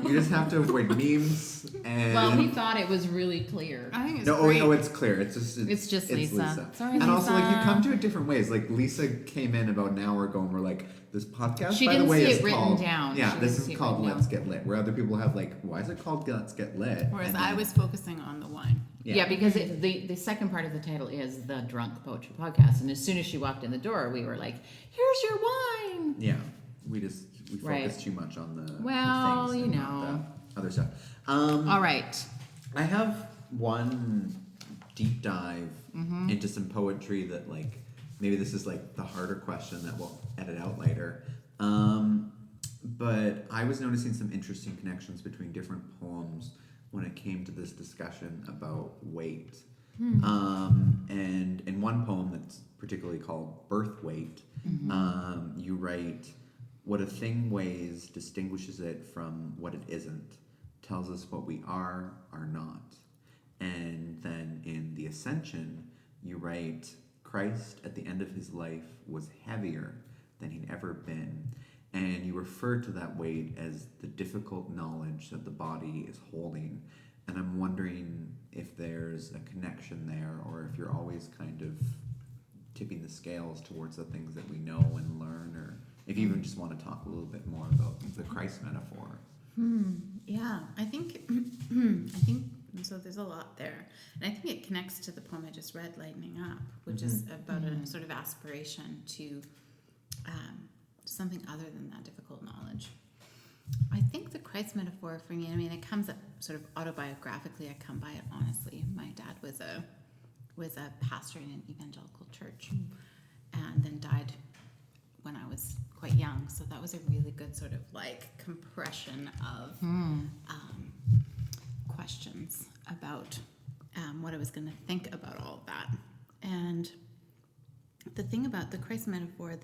You just have to avoid memes and. Well, we thought it was really clear. I think it's No, great. it's clear. It's It's Lisa. Sorry, and also, like, you Lisa. come to it different ways. Like, Lisa came in about an hour ago and we're like, this podcast, She by didn't the way, see is it written called. down. Yeah, She this didn't see is it called written Let's Get Lit. Where other people have, like, why is it called Let's Get Lit? Whereas And I then- was focusing on the wine. Yeah, because the second part of the title is the Drunk Poetry Podcast, and as soon as she walked in the door, we were like, "Here's your wine." Yeah, we focus Right. too much on the Well, the things you and not know. the other stuff. All right. I have one deep dive Mm-hmm. into some poetry that, like, maybe this is like the harder question that we'll edit out later. But I was noticing some interesting connections between different poems when it came to this discussion about weight. And in one poem that's particularly called Birth Weight, you write, "What a thing weighs distinguishes it from what it isn't, tells us what we are not." And then in The Ascension, you write, "Christ at the end of his life was heavier than he'd ever been." And you refer to that weight as the difficult knowledge that the body is holding. And I'm wondering if there's a connection there, or if you're always kind of tipping the scales towards the things that we know and learn, or if you even just want to talk a little bit more about the Christ metaphor. Yeah, I think so. There's a lot there, and I think it connects to the poem I just read, "Lightening Up," which is about a sort of aspiration to something other than that difficult knowledge. I think the Christ metaphor for me, I mean, it comes up sort of autobiographically. I come by it honestly. My dad was a pastor in an evangelical church, and then died when I was quite young. So that was a really good sort of like compression of questions about what I was going to think about all of that. And the thing about the Christ metaphor,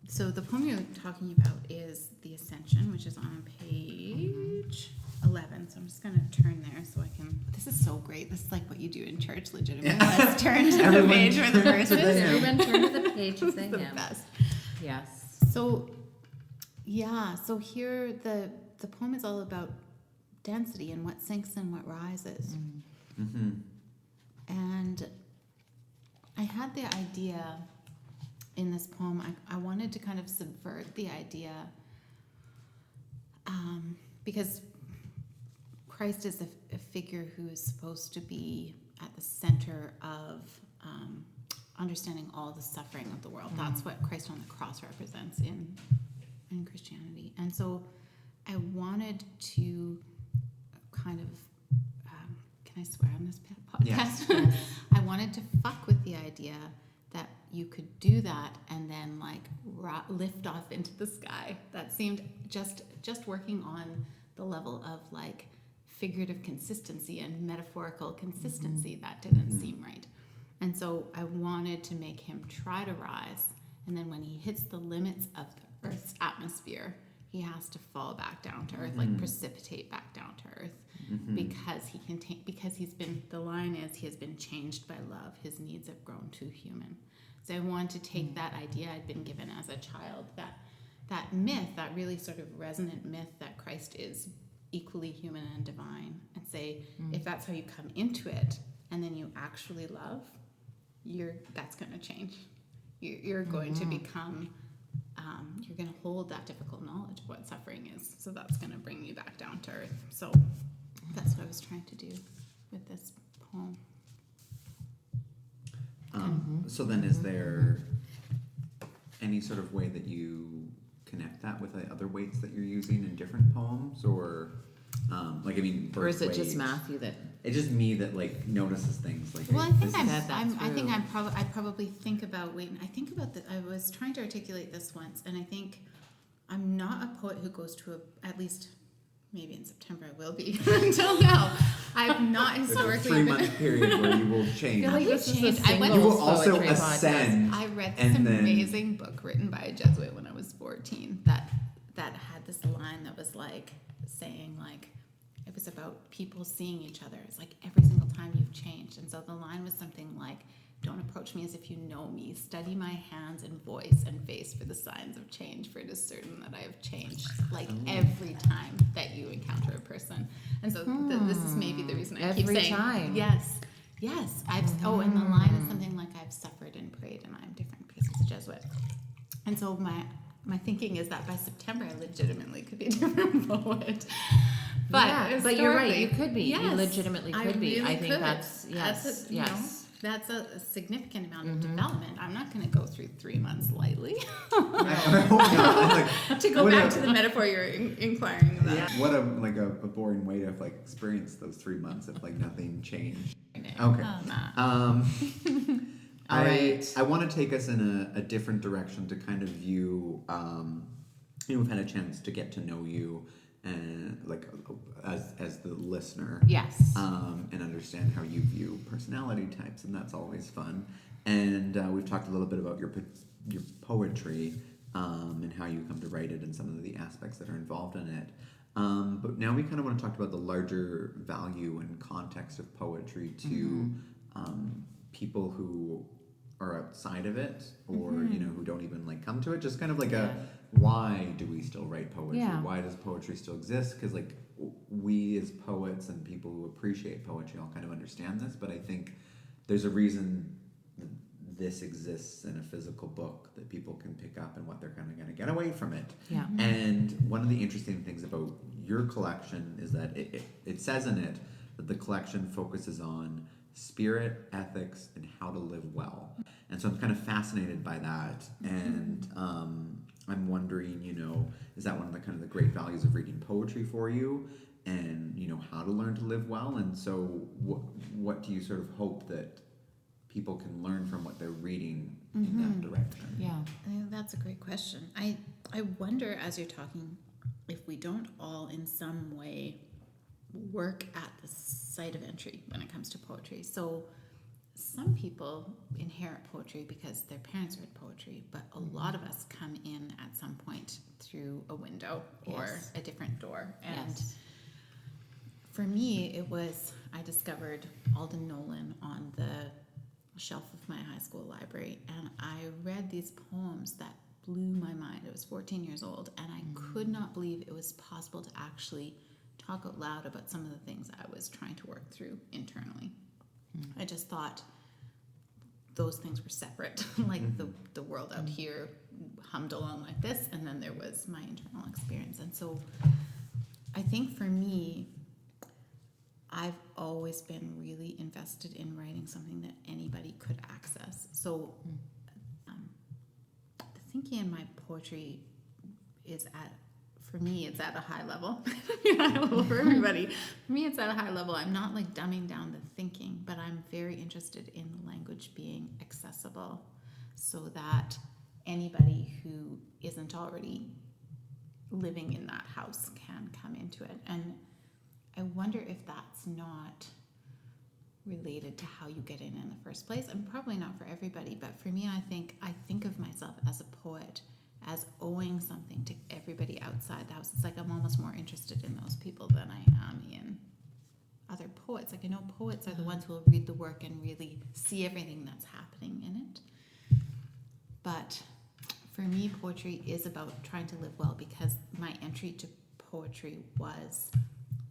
so the poem you're talking about is The Ascension, which is on page 11. So I'm just going to turn there so I can. This is so great. This is like what you do in church, legitimately. Let's turn to the page where the verse is. Everyone turn to the page and say the hymn. best. Yes. So, yeah. So here the poem is all about density and what sinks and what rises. Mm-hmm. And I had the idea in this poem, I wanted to kind of subvert the idea because Christ is a figure who is supposed to be at the center of understanding all the suffering of the world. That's what Christ on the cross represents in Christianity. And so I wanted to kind of, can I swear on this podcast? Yes. I wanted to fuck with the idea that you could do that and then like lift off into the sky. That seemed just working on the level of like figurative consistency and metaphorical consistency. That didn't seem right. And so I wanted to make him try to rise, and then when he hits the limits of the Earth's atmosphere, he has to fall back down to earth, like precipitate back down to earth, because he can because he's been, the line is, he has been changed by love. His needs have grown too human. So I wanted to take that idea I'd been given as a child, that myth, that really sort of resonant myth that Christ is equally human and divine, and say, if that's how you come into it, and then you actually love, that's going to change. You're going to become. You're going to hold that difficult knowledge of what suffering is. So that's going to bring you back down to earth. So that's what I was trying to do with this poem. So then is there any sort of way that you connect that with the other weights that you're using in different poems, or or is it just Matthew that? It's just me that like notices things like. Well, I think I probably think about I was trying to articulate this once, and I think I'm not a poet who goes to at least maybe in September I will be. Until now, I've not historically been a 3-month period where you will change. I feel like this is a I went you to will also poetry ascend. I read and this then- amazing book written by a Jesuit when I was 14 that had this line that was like saying like, it was about people seeing each other. It's like every single time you've changed. And so the line was something like, don't approach me as if you know me. Study my hands and voice and face for the signs of change, for it is certain that I have changed like every time that you encounter a person. And so this is maybe the reason I keep Every saying, time. yes, and the line is something like, I've suffered and prayed and I'm different because he's a Jesuit. And so my thinking is that by September I legitimately could be a different poet. But you're right. You could be. Yes, you legitimately could be. really I think could. that's yes. That's a significant amount of development. I'm not going to go through 3 months lightly. I hope not. Like, To go back to the metaphor you're inquiring about. Yeah. What a boring way to have like experienced those 3 months if like nothing changed. Okay. Oh, nah. All right. I want to take us in a different direction to kind of view. We've had a chance to get to know you, and like as the listener. Yes. And understand how you view personality types, and that's always fun. And we've talked a little bit about your poetry and how you come to write it and some of the aspects that are involved in it. But now we kind of want to talk about the larger value and context of poetry to people who are outside of it, or who don't even like come to it. Just kind of like why do we still write poetry? Yeah. Why does poetry still exist? Because like we as poets and people who appreciate poetry all kind of understand this, but I think there's a reason this exists in a physical book that people can pick up and what they're kind of going to get away from it. Yeah. And one of the interesting things about your collection is that it says in it that the collection focuses on spirit, ethics, and how to live well. And so I'm kind of fascinated by that. And I'm wondering, is that one of the kind of the great values of reading poetry for you? And, how to learn to live well? And so what do you sort of hope that people can learn from what they're reading in that direction? Yeah. I think that's a great question. I wonder, as you're talking, if we don't all in some way work at the site of entry when it comes to poetry. So some people inherit poetry because their parents read poetry, but a lot of us come in at some point through a window or a different door. And for me, it was, I discovered Alden Nolan on the shelf of my high school library, and I read these poems that blew my mind. I was 14 years old, and I could not believe it was possible to actually talk out loud about some of the things I was trying to work through internally. I just thought those things were separate, like the world out here hummed along like this, and then there was my internal experience. And so I think for me, I've always been really invested in writing something that anybody could access. So the thinking in my poetry is for me, it's at a high level. For everybody. For me, it's at a high level. I'm not like dumbing down the thinking, but I'm very interested in the language being accessible so that anybody who isn't already living in that house can come into it. And I wonder if that's not related to how you get in the first place. And probably not for everybody, but for me, I think of myself as a poet as owing something to everybody outside the house. It's like I'm almost more interested in those people than I am in other poets. Like I know poets are the ones who will read the work and really see everything that's happening in it. But for me, poetry is about trying to live well, because my entry to poetry was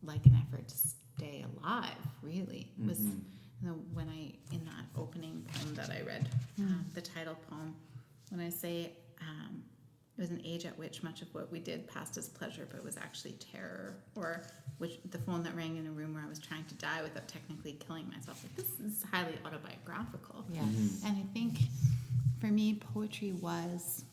like an effort to stay alive, really. It was when in that opening poem that I read, the title poem, when I say it was an age at which much of what we did passed as pleasure, but was actually terror, or which the phone that rang in a room where I was trying to die without technically killing myself. Like, this is highly autobiographical. Yes. And I think for me, poetry was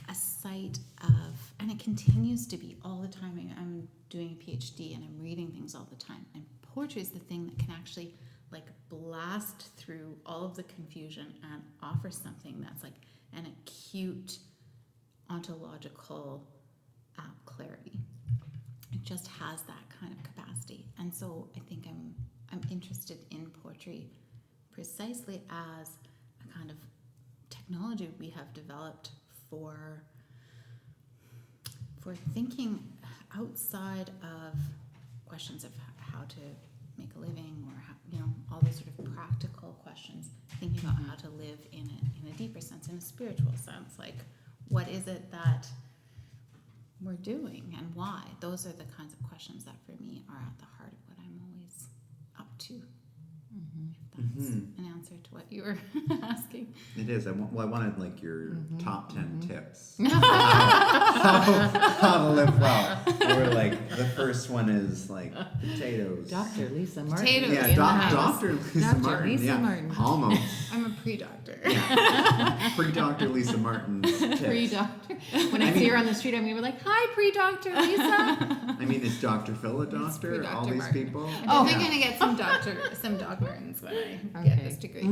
a site of, and it continues to be all the time. I'm doing a PhD and I'm reading things all the time. And poetry is the thing that can actually like blast through all of the confusion and offer something that's like an acute ontological clarity. It just has that kind of capacity. And so I think I'm interested in poetry precisely as a kind of technology we have developed for thinking outside of questions of how to make a living, or how, all those sort of practical questions, thinking about how to live in a deeper sense, in a spiritual sense, like what is it that we're doing and why? Those are the kinds of questions that for me are at the heart of what I'm always up to. If that's an answer to what you were asking. It is. I wanted like your top 10 tips. Mm-hmm. How to live well. Or like the first one is like potatoes. Dr. Lisa Martin. Potatoes. Yeah, in the house. Dr. Lisa Dr. Martin. Lisa yeah, Martin. almost. I'm a pre-doctor. Yeah. Pre-Dr. Lisa Martin's tips. Pre-doctor. When I see her on the street, I'm going to be like, hi, pre-doctor Lisa. I mean, is Dr. Phil a doctor? pre-Dr. All these Martin. people? I'm definitely going to get some Doc Martens when I get this degree.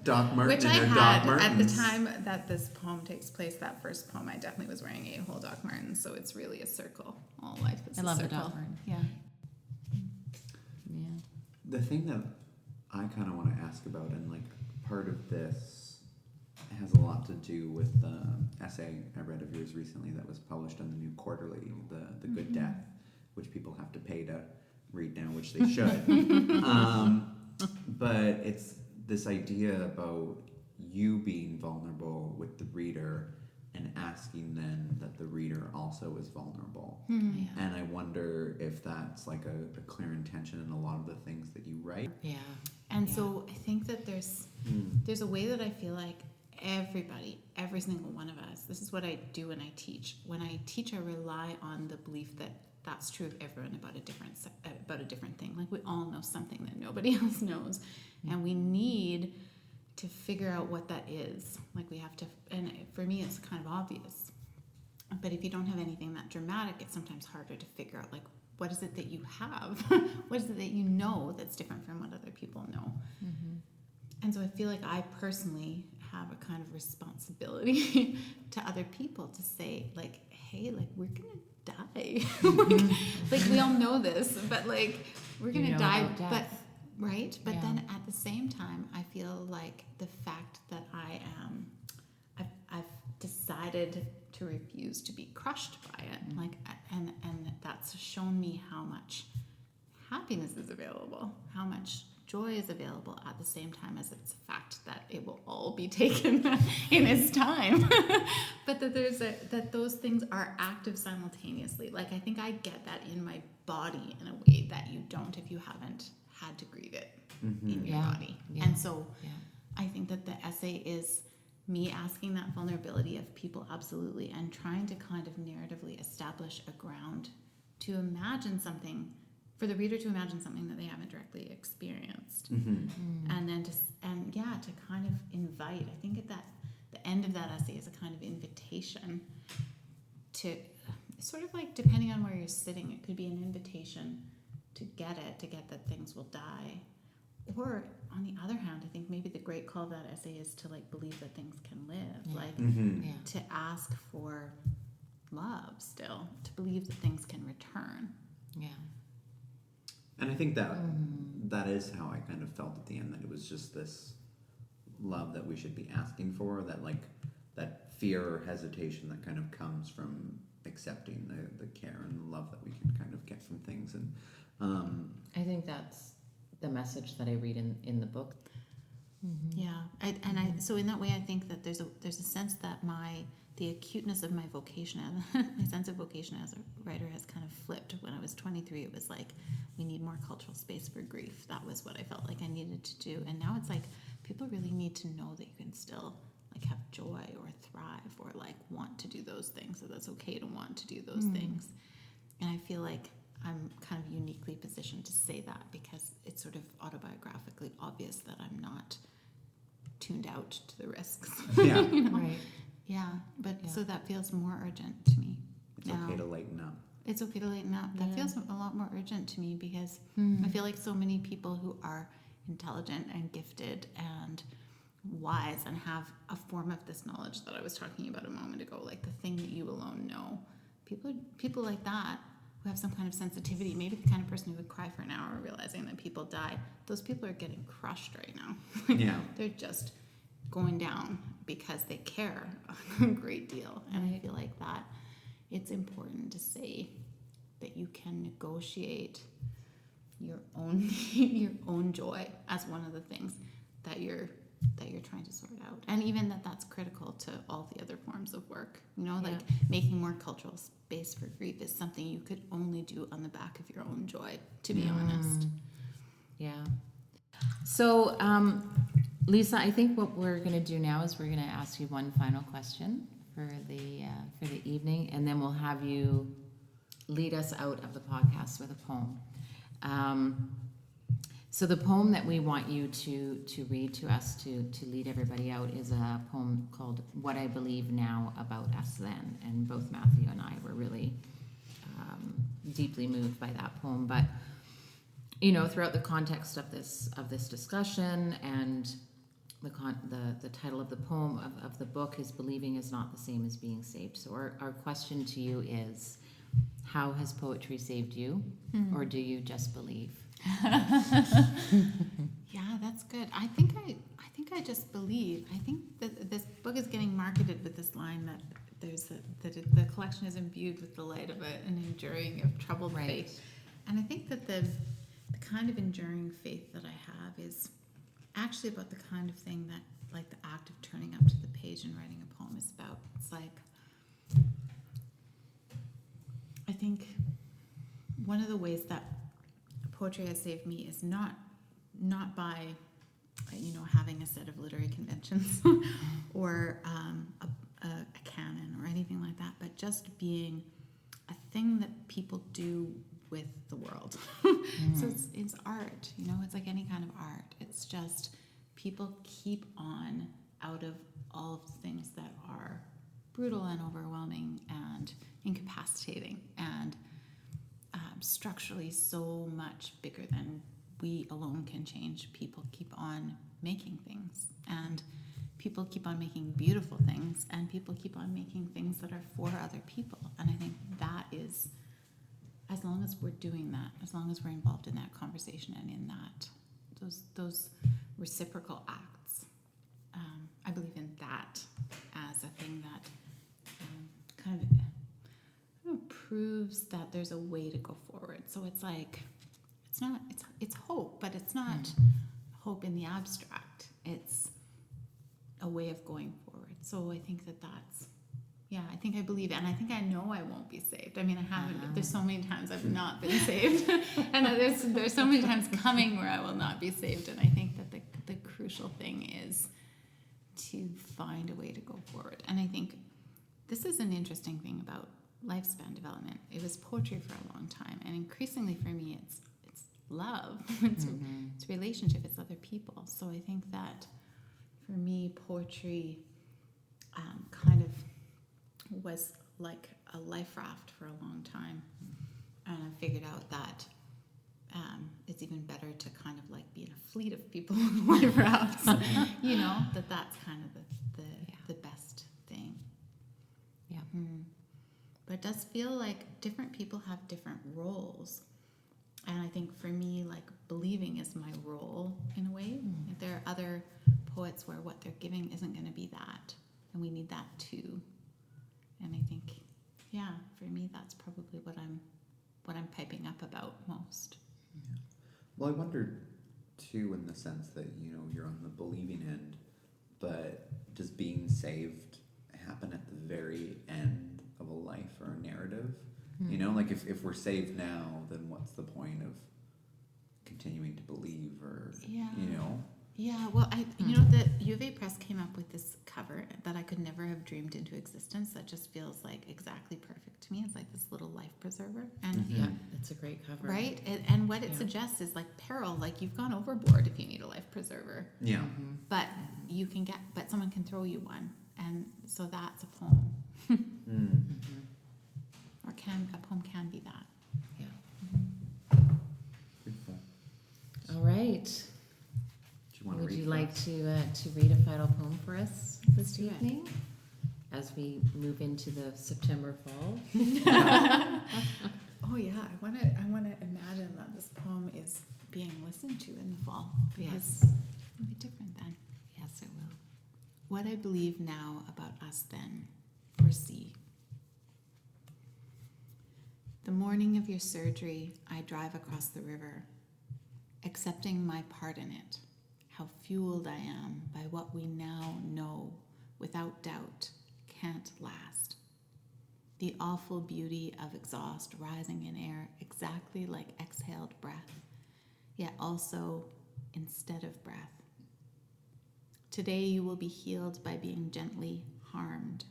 Doc Martin Which and I their had Doc at the Martens. time that this poem takes place. That first poem, I definitely was wearing a whole Doc Martens, so it's really a circle. All life is I a love the circle. Doc Martens. Yeah. Yeah. The thing that I kind of want to ask about, and like part of this has a lot to do with the essay I read of yours recently that was published in the New Quarterly, the Good Death, which people have to pay to read now, which they should. But it's this idea about you being vulnerable with the reader and asking then that the reader also is vulnerable. Yeah. And I wonder if that's like a clear intention in a lot of the things that you write. Yeah. And so I think that there's a way that I feel like everybody, every single one of us, this is what I do when I teach. When I teach, I rely on the belief that that's true of everyone about a different thing. Like we all know something that nobody else knows, and we need to figure out what that is. Like we have to, and for me, it's kind of obvious. But if you don't have anything that dramatic, it's sometimes harder to figure out like what is it that you have, what is it that you know that's different from what other people know. And so I feel like I personally have a kind of responsibility to other people to say, like, hey, like, we're gonna die. like we all know this, but like we're gonna die. But right. But then at the same time, I feel like the fact that I've decided to refuse to be crushed by it, like, and that's shown me how much happiness is available, how much joy is available, at the same time as it's a fact that it will all be taken in its time. But that those things are active simultaneously. Like, I think I get that in my body in a way that you don't if you haven't had to grieve it in your body. And so I think that the essay is me asking that vulnerability of people, absolutely, and trying to kind of narratively establish a ground to imagine something, for the reader to imagine something that they haven't directly experienced. And then to kind of invite, I think at the end of that essay is a kind of invitation to, sort of like, depending on where you're sitting, it could be an invitation to get that things will die. Or on the other hand, I think maybe the great call of that essay is to, like, believe that things can live, to ask for love still, to believe that things can return. And I think that that is how I kind of felt at the end, that it was just this love that we should be asking for, that, like, that fear or hesitation that kind of comes from accepting the care and the love that we can kind of get from things. And I think that's the message that I read in the book. So in that way, I think that there's a sense that the acuteness of my vocation, my sense of vocation as a writer has kind of flipped. When I was 23, it was like, we need more cultural space for grief. That was what I felt like I needed to do. And now it's like, people really need to know that you can still, like, have joy or thrive or, like, want to do those things. So that's okay to want to do those things. And I feel like I'm kind of uniquely positioned to say that because it's sort of autobiographically obvious that I'm not tuned out to the risks. Yeah. You know? Right. Yeah, but so that feels more urgent to me. It's okay to lighten up. It's okay to lighten up. That feels a lot more urgent to me because I feel like so many people who are intelligent and gifted and wise and have a form of this knowledge that I was talking about a moment ago, like the thing that you alone know. People like that who have some kind of sensitivity, maybe the kind of person who would cry for an hour realizing that people die, those people are getting crushed right now. They're just going down because they care a great deal. And I feel like that it's important to say that you can negotiate your own joy as one of the things that you're trying to sort out. And even that's critical to all the other forms of work. You know, like making more cultural space for grief is something you could only do on the back of your own joy, to be honest. So, Lisa, I think what we're going to do now is we're going to ask you one final question for the evening, and then we'll have you lead us out of the podcast with a poem. So the poem that we want you to read to us to lead everybody out is a poem called "What I Believe Now About Us Then," and both Matthew and I were really deeply moved by that poem. But you know, throughout the context of this discussion and the title of the poem of the book is "Believing is Not the Same as Being Saved." So our question to you is, how has poetry saved you, or do you just believe? Yeah, that's good. I think I just believe. I think that this book is getting marketed with this line that the collection is imbued with the light of an enduring of troubled faith. And I think that the kind of enduring faith that I have is actually about the kind of thing that, like, the act of turning up to the page and writing a poem is about. It's like, I think one of the ways that poetry has saved me is not by, you know, having a set of literary conventions or a canon or anything like that, but just being a thing that people do with the world. So it's art, you know, it's like any kind of art. It's just people keep on out of all of the things that are brutal and overwhelming and incapacitating and structurally so much bigger than we alone can change. People keep on making things, and people keep on making beautiful things, and people keep on making things that are for other people. And I think that is, as long as we're doing that, as long as we're involved in that conversation and in that, those reciprocal acts, I believe in that as a thing that kind of proves that there's a way to go forward. So it's like, it's hope, but it's not hope in the abstract. It's a way of going forward. So I think that's, I think I believe it. And I think I know I won't be saved. I mean, I haven't, there's so many times I've not been saved. And there's so many times coming where I will not be saved. And I think that the crucial thing is to find a way to go forward. And I think this is an interesting thing about lifespan development. It was poetry for a long time. And increasingly for me, it's love. It's relationship. It's other people. So I think that for me, poetry kind of was like a life raft for a long time, and I figured out that it's even better to kind of like be in a fleet of people on life rafts. That's kind of the best thing. Yeah. But it does feel like different people have different roles, and I think for me, like, believing is my role in a way. Like, there are other poets where what they're giving isn't going to be that, and we need that too. And I think, for me, that's probably what I'm piping up about most. Yeah. Well, I wonder too, in the sense that you're on the believing end, but does being saved happen at the very end of a life or a narrative? Like if we're saved now, then what's the point of continuing to believe, or Yeah, well, the U of A Press came up with this cover that I could never have dreamed into existence. That just feels like exactly perfect to me. It's like this little life preserver, and Yeah, it's a great cover. right. And what it suggests is like peril. Like, you've gone overboard if you need a life preserver. Yeah. But but someone can throw you one, and so that's a poem. Or a poem can be that. Yeah. Beautiful. All right. Would you like to read a final poem for us this evening as we move into the September fall? Oh yeah, I want to imagine that this poem is being listened to in the fall, because it'll be different then. Yes, it will. What I believe now about us then, foresee. The morning of your surgery, I drive across the river, accepting my part in it. How fueled I am by what we now know without doubt can't last. The awful beauty of exhaust rising in air exactly like exhaled breath, yet also instead of breath. Today you will be healed by being gently harmed,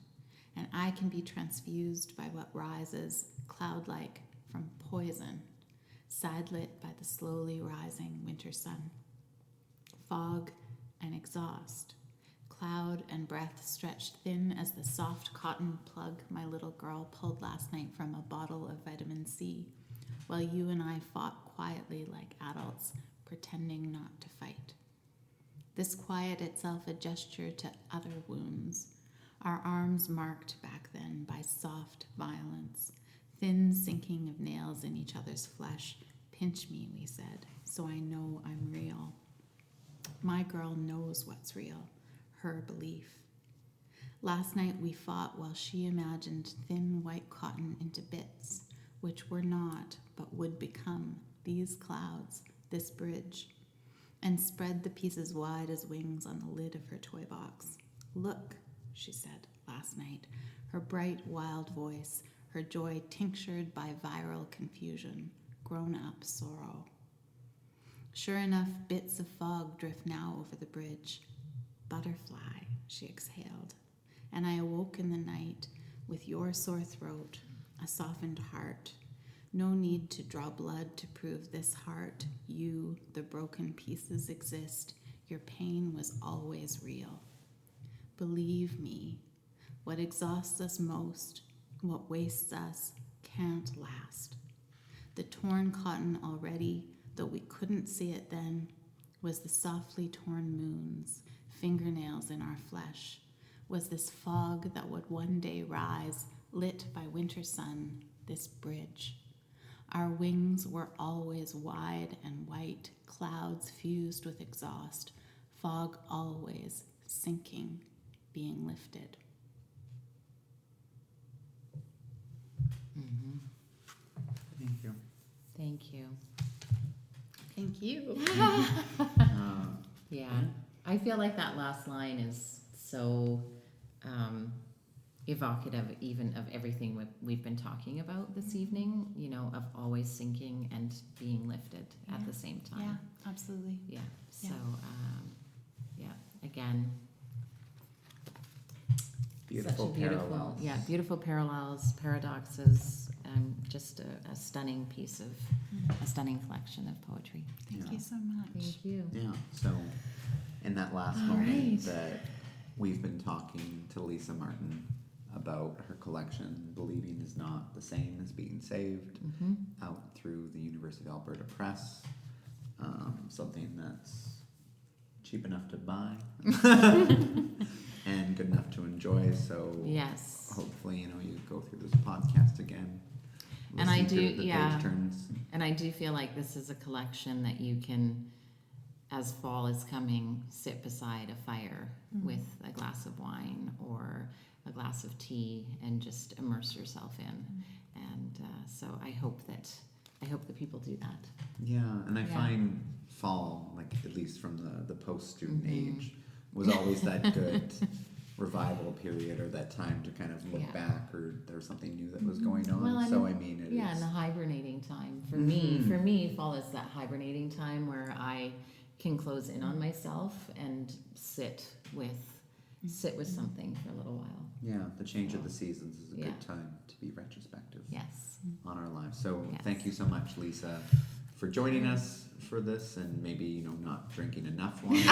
and I can be transfused by what rises cloud-like from poison, side-lit by the slowly rising winter sun. Fog and exhaust, cloud and breath stretched thin as the soft cotton plug my little girl pulled last night from a bottle of vitamin C, while you and I fought quietly like adults, pretending not to fight. This quiet itself a gesture to other wounds, our arms marked back then by soft violence, thin sinking of nails in each other's flesh. Pinch me, we said, so I know I'm real. My girl knows what's real, her belief. Last night we fought while she imagined thin white cotton into bits, which were not, but would become these clouds, this bridge, and spread the pieces wide as wings on the lid of her toy box. Look, she said last night, her bright, wild voice, her joy tinctured by viral confusion, grown-up sorrow. Sure enough, bits of fog drift now over the bridge. Butterfly, she exhaled, and I awoke in the night with your sore throat, a softened heart. No need to draw blood to prove this heart, you, the broken pieces exist. Your pain was always real. Believe me, what exhausts us most, what wastes us, can't last. The torn cotton already, though we couldn't see it then, was the softly torn moons, fingernails in our flesh, was this fog that would one day rise, lit by winter sun, this bridge. Our wings were always wide and white, clouds fused with exhaust, fog always sinking, being lifted. Mm-hmm. Thank you. Thank you. Thank you. Yeah, I feel like that last line is so evocative even of everything we've been talking about this evening, you know, of always sinking and being lifted at the same time. Yeah, absolutely. Yeah, so, yeah, again, Beautiful such a beautiful, parallels. yeah, beautiful parallels, paradoxes, just a stunning piece of, a stunning collection of poetry. Thank Yeah. you so much. Thank you. Yeah. So, in that last All moment right. that we've been talking to Lisa Martin about her collection, Believing is Not the Same as Being Saved, Mm-hmm. out through the University of Alberta Press. Something that's cheap enough to buy and good enough to enjoy. So Yes. hopefully, you know, you go through this podcast again. And I listen to do- the yeah. page turns. And I do feel like this is a collection that you can, as fall is coming, sit beside a fire with a glass of wine or a glass of tea and just immerse yourself in. And so I hope that people do that. Yeah, and I Yeah. find fall, like at least from the post-student Mhm. age, was always that good revival period or that time to kind of look Yeah. back or there was something new that was going on. Well, So I mean, it Yeah, is. and the hibernating time. For Mhm. me, fall is that hibernating time where I can close in on myself and sit with something for a little while. Yeah, the change of the seasons is a Yeah. good time to be retrospective Yes. on our lives. So Yes. thank you so much, Lisa, for joining us for this and maybe, you know, not drinking enough wine.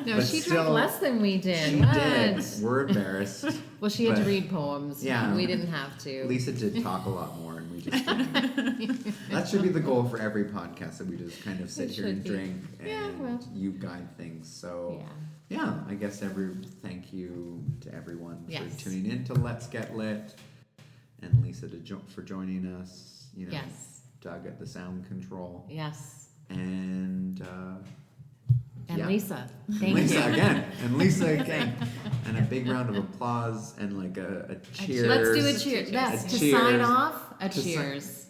No, But she still, drank less than we did. She What? did. We're embarrassed. Well, she had to But- read poems. Yeah. We didn't have to. Lisa did talk a lot more, and we just didn't. That should be the goal for every podcast, that we just kind of sit It here should and be. drink, and Yeah, well. you guide things. So, Yeah. I guess thank you to everyone Yes. for tuning in to Let's Get Lit, and Lisa for joining us. You know, Yes. Doug at the sound control, Yes. and And yeah. Lisa. Thank Lisa you. again, and Lisa again, and a big round of applause and like a cheers. Let's do a cheer. Yes. A To cheers. sign off, a To si- cheers.